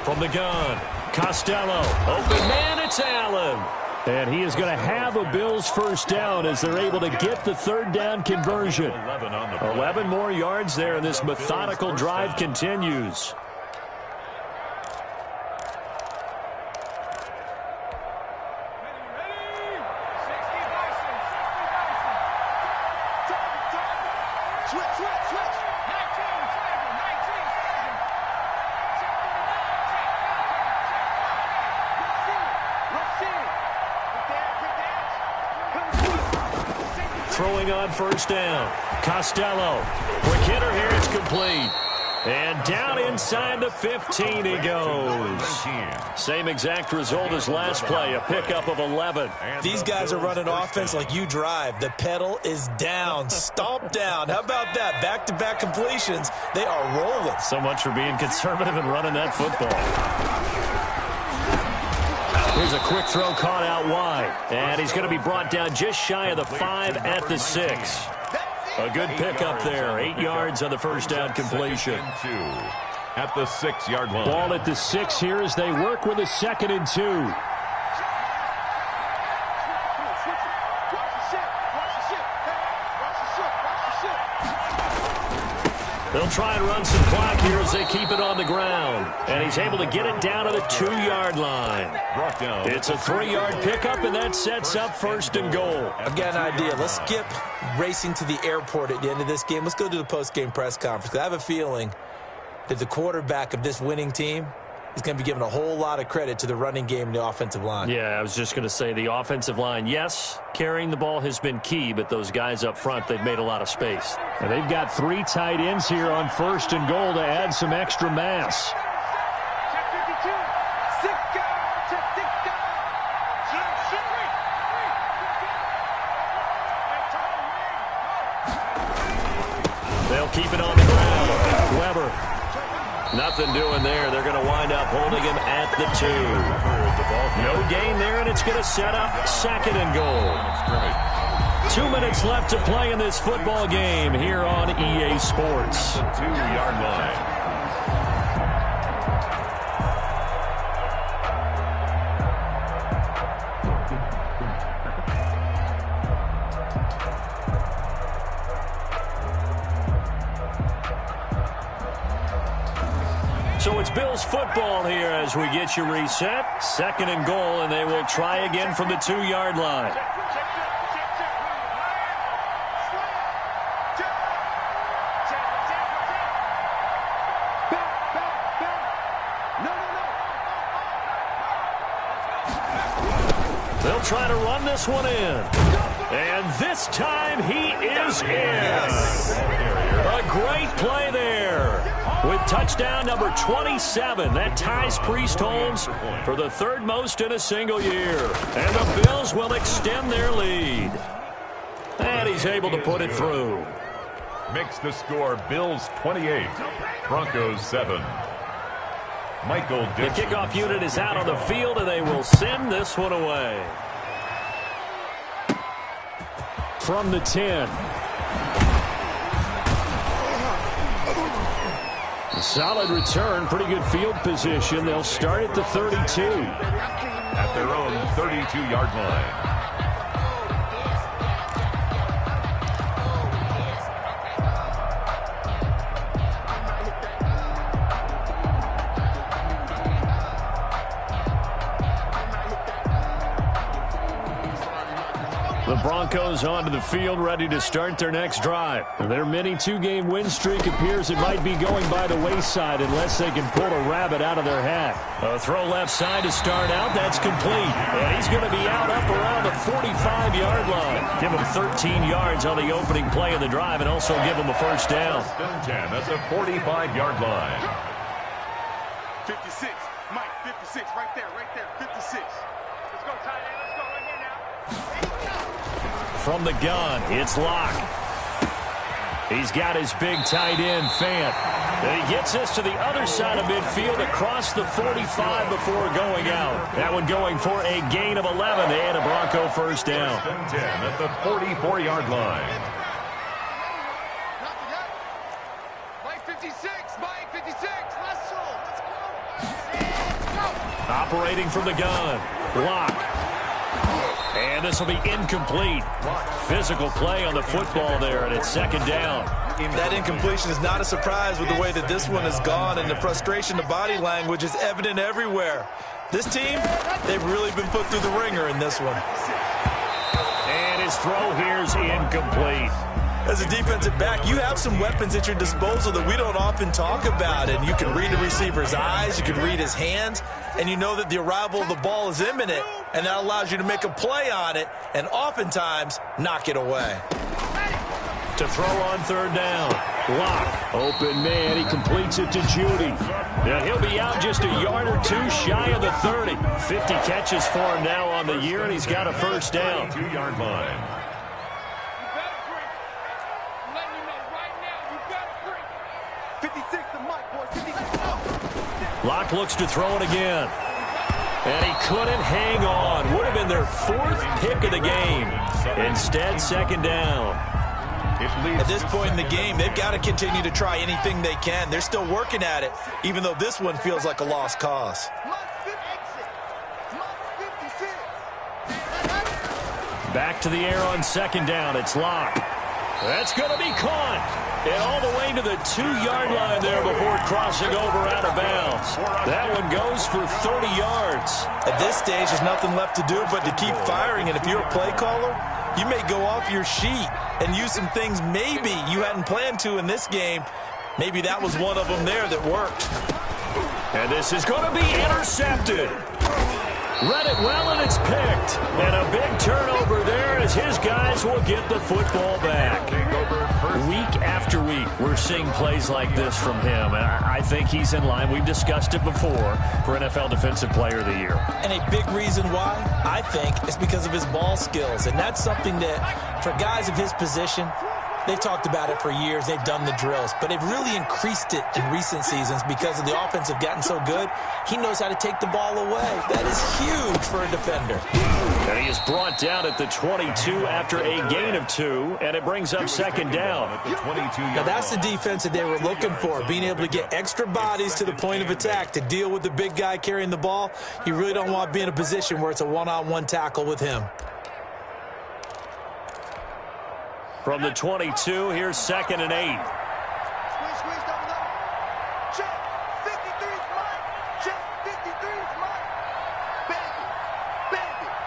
From the gun, Costello, open man, it's Allen. And he is going to have a Bills first down as they're able to get the 3rd down conversion. 11 more yards there, and this methodical drive continues. Throwing on first down. Costello. Quick hitter here. It's complete. And down inside the 15 he goes. Same exact result as last play. A pickup of 11. These guys are running offense like you drive. The pedal is down. Stomp down. How about that? Back-to-back completions. They are rolling. So much for being conservative and running that football. Here's a quick throw caught out wide. And he's going to be brought down just shy of the 5 at the 6. A good pickup there. 8 yards on the first down completion. 2 at the 6-yard line. Ball at the 6 here as they work with a 2nd and 2. They'll try and run some clock here as they keep it on the ground. And he's able to get it down to the 2-yard line. It's a 3-yard pickup, and that sets up 1st and goal. I've got an idea. Let's skip racing to the airport at the end of this game. Let's go to the post-game press conference. I have a feeling that the quarterback of this winning team is going to be given a whole lot of credit to the running game and the offensive line. Yeah, I was just going to say the offensive line, yes, carrying the ball has been key, but those guys up front, they've made a lot of space. And they've got 3 tight ends here on 1st and goal to add some extra mass. They'll keep it on the ground. Weber. Nothing doing there. They're going to wind up holding him at the 2. No gain there, and it's going to set up 2nd and goal. 2 minutes left to play in this football game here on EA Sports. 2-yard line. So it's Bills football here as we get you reset. 2nd and goal, and they will try again from the 2-yard line. They'll try to run this one in. And this time he is in. A great play there. With touchdown number 27, that ties Priest Holmes for the 3rd most in a single year. And the Bills will extend their lead. And he's able to put it through. Makes the score Bills 28, Broncos 7. Michael Dixon. The kickoff unit is out on the field, and they will send this one away. From the 10. Solid return, pretty good field position. They'll start at the 32. At their own 32-yard line. The Broncos onto the field, ready to start their next drive. Their mini 2-game win streak appears it might be going by the wayside unless they can pull a rabbit out of their hat. A throw left side to start out. That's complete. And he's going to be out up around the 45-yard line. Give him 13 yards on the opening play of the drive and also give him a first down. That's a 45-yard line. 56. Mike, 56. Right there. 56. Let's go, tight end. Let's go right here now. From the gun, it's Locke. He's got his big tight end, Fant. And he gets us to the other side of midfield across the 45 before going out. That one going for a gain of 11 and a Bronco first down. 10 at the 44-yard line. Mike 56. Mike 56. Let's go. Operating from the gun, Locke. And this will be incomplete. Physical play on the football there, and it's 2nd down. That incompletion is not a surprise with the way that this one has gone, and the frustration, the body language is evident everywhere. This team, they've really been put through the ringer in this one. And his throw here is incomplete. As a defensive back, you have some weapons at your disposal that we don't often talk about, and you can read the receiver's eyes, you can read his hands, and you know that the arrival of the ball is imminent, and that allows you to make a play on it and oftentimes knock it away. To throw on 3rd down. Locke, open man, he completes it to Judy. Now he'll be out just a yard or two shy of the 30. 50 catches for him now on the year, and he's got a first down. 2-yard line. Locke looks to throw it again. And he couldn't hang on. Would have been their 4th pick of the game. Instead, 2nd down. At this point in the game, they've got to continue to try anything they can. They're still working at it, even though this one feels like a lost cause. Back to the air on 2nd down. It's Locke. That's going to be caught. And all the way to the 2-yard line there before crossing over out of bounds. That one goes for 30 yards. At this stage, there's nothing left to do but to keep firing. And if you're a play caller, you may go off your sheet and use some things maybe you hadn't planned to in this game. Maybe that was one of them there that worked. And this is going to be intercepted. Read it well, and it's picked. And a big turnover there as his guys will get the football back. Week after week, we're seeing plays like this from him. And I think he's in line. We've discussed it before for NFL Defensive Player of the Year. And a big reason why, I think, is because of his ball skills. And that's something that, for guys of his position, They've talked about it for years. They've done the drills, but they've really increased it in recent seasons because of the offense have gotten so good. He knows how to take the ball away. That is huge for a defender. And he is brought down at the 22 after a gain of 2, and it brings up second down. Now that's the defense that they were looking for, being able to get extra bodies to the point of attack to deal with the big guy carrying the ball. You really don't want to be in a position where it's a one-on-one tackle with him. From the 22, here's 2nd and 8. Squeeze, double. Check. 53's mine. Check. 53's mine. Bang it.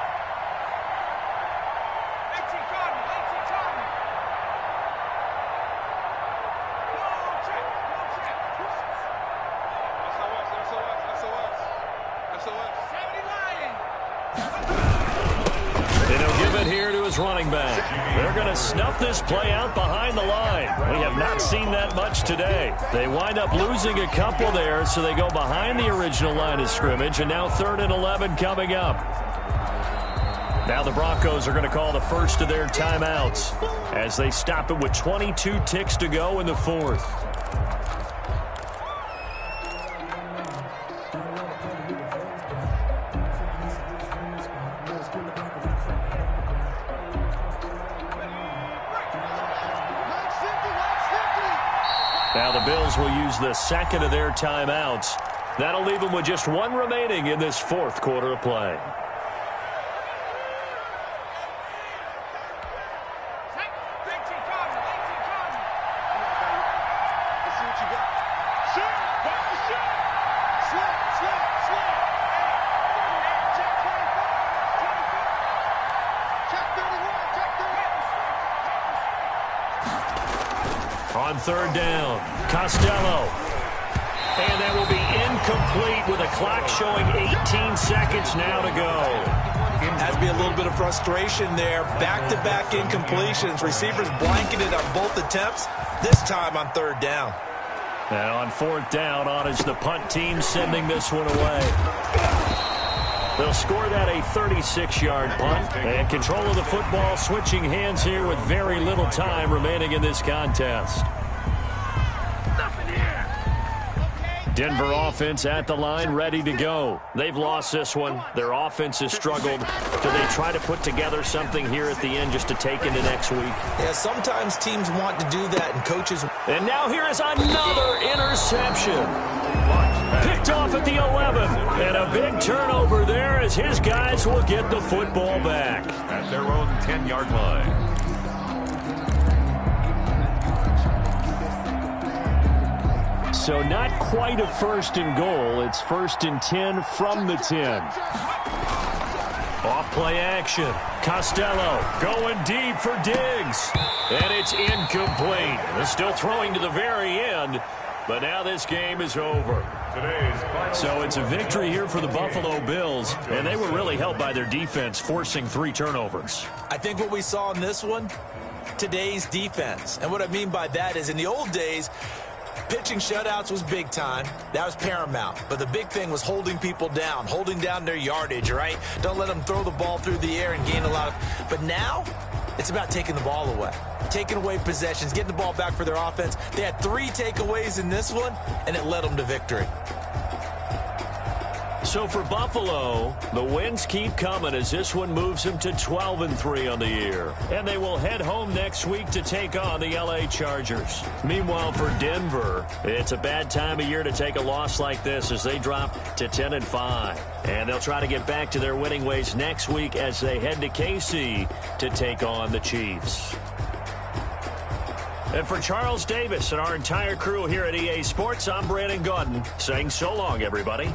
18 Cardinal. Check. SOS. 70 Lion. And he'll give it here to his running back. They're going to snuff this play out behind the line. We have not seen that much today. They wind up losing a couple there, so they go behind the original line of scrimmage, and now 3rd and 11 coming up. Now the Broncos are going to call the first of their timeouts as they stop it with 22 ticks to go in the 4th. Now the Bills will use the 2nd of their timeouts. That'll leave them with just 1 remaining in this 4th quarter of play. On 3rd down, Costello. And that will be incomplete with a clock showing 18 seconds now to go. Has to be a little bit of frustration there. Back-to-back incompletions. Receivers blanketed on both attempts, this time on 3rd down. Now on 4th down, on is the punt team sending this one away. They'll score that a 36-yard punt. And control of the football switching hands here with very little time remaining in this contest. Denver offense at the line, ready to go. They've lost this one. Their offense has struggled. Do they try to put together something here at the end just to take into next week? Yeah, sometimes teams want to do that, and coaches... And now here is another interception. Picked off at the 11. And a big turnover there as his guys will get the football back. At their own 10-yard line. So not quite a 1st and goal. It's 1st and 10 from the 10. Off play action. Costello going deep for Diggs. And it's incomplete. They're still throwing to the very end. But now this game is over. So it's a victory here for the Buffalo Bills. And they were really helped by their defense, forcing 3 turnovers. I think what we saw in this one, today's defense. And what I mean by that is in the old days, pitching shutouts was big time. That was paramount. But the big thing was holding people down, holding down their yardage, right? Don't let them throw the ball through the air and gain a lot of... But now, it's about taking the ball away. Taking away possessions, getting the ball back for their offense. They had 3 takeaways in this one, and it led them to victory. So for Buffalo, the wins keep coming as this one moves them to 12-3 on the year. And they will head home next week to take on the LA Chargers. Meanwhile, for Denver, it's a bad time of year to take a loss like this as they drop to 10-5. And they'll try to get back to their winning ways next week as they head to KC to take on the Chiefs. And for Charles Davis and our entire crew here at EA Sports, I'm Brandon Gaudin saying so long, everybody.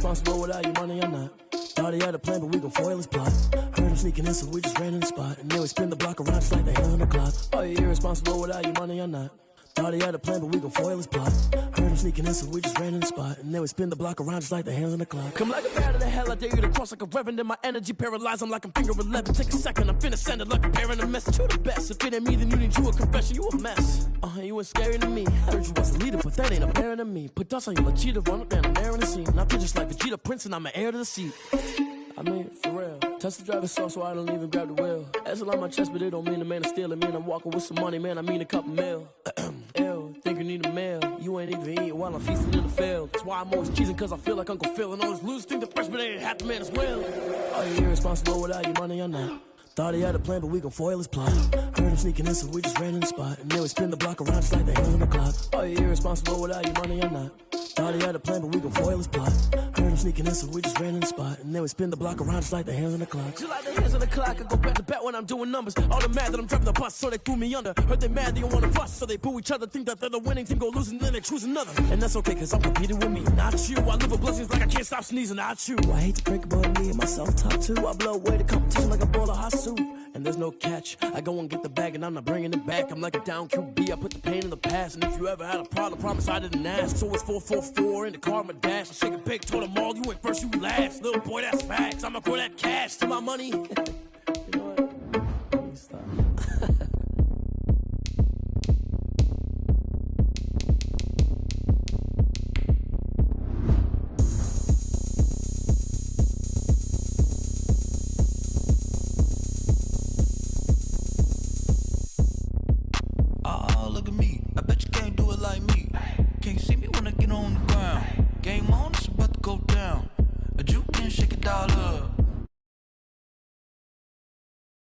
irresponsible without your money or not. Thought he had a plan, but we gon' foil his plot. Heard him sneaking in, so we just ran in the spot. And then we spin the block around just like the hand on the clock. Are you irresponsible without your money or not? Thought he had a plan, but we gon' foil his plot. Heard him sneaking in, so we just ran in the spot. And then we spin the block around just like the hands on the clock. Come like a bat of the hell, I dare you to cross like a reverend. And my energy paralyzed, I'm like I'm finger 11. Take a second, I'm finna send it like a parent a message. You the best, if it ain't me, then you need you a confession. You a mess, you ain't scary to me. Heard you was a leader, but that ain't apparent to me. Put dust on you like cheetah, run up down the air in the scene. I feel just like Vegeta Prince, and I'm an heir to the seat. I mean, for real. Touch the driver's soft, so I don't even grab the wheel. That's on my chest, but it don't mean the man is stealing. Man, I'm walking with some money, man, I mean a couple mil. Ew, think you need a meal. You ain't even eating while I'm feasting in the field. That's why I'm always cheesing, cause I feel like Uncle Phil. And all this losers think the freshman ain't half the man as well. Are you irresponsible without your money or not? Thought he had a plan, but we gon' foil his plot. Heard him sneaking in, so we just ran in the spot. And then we spin the block around just like the hands on the clock. Are you irresponsible without your money or not? Thought he had a plan, but we gon' foil his plot. Heard him sneaking in, so we just ran in the spot. And then we spin the block around just like the hands on the clock. Just like the hands on the clock, I go back to back when I'm doing numbers. All the mad that I'm driving the bus, so they threw me under. Heard they mad, they don't wanna fuss, so they boo each other. Think that they're the winning team, go losing, then they choose another. And that's okay, cause I'm competing with me, not you. I live with blessings like I can't stop sneezing, not you. I hate to break about me and my self-talk too. I blow away the competition like a bowl of hot soup. And there's no catch. I go and get the bag and I'm not bringing it back. I'm like a down QB, I put the pain in the past. And if you ever had a problem, promise I didn't ask. So it's 444 in the car, my dash. I shake a big, told them all, you ain't first, you last. Little boy, that's facts. I'ma grow that cash to my money. You know what? Let me stop. Look at me, I bet you can't do it like me. Can't see me when I get on the ground. Game on, it's about to go down. A juke and shake it all up.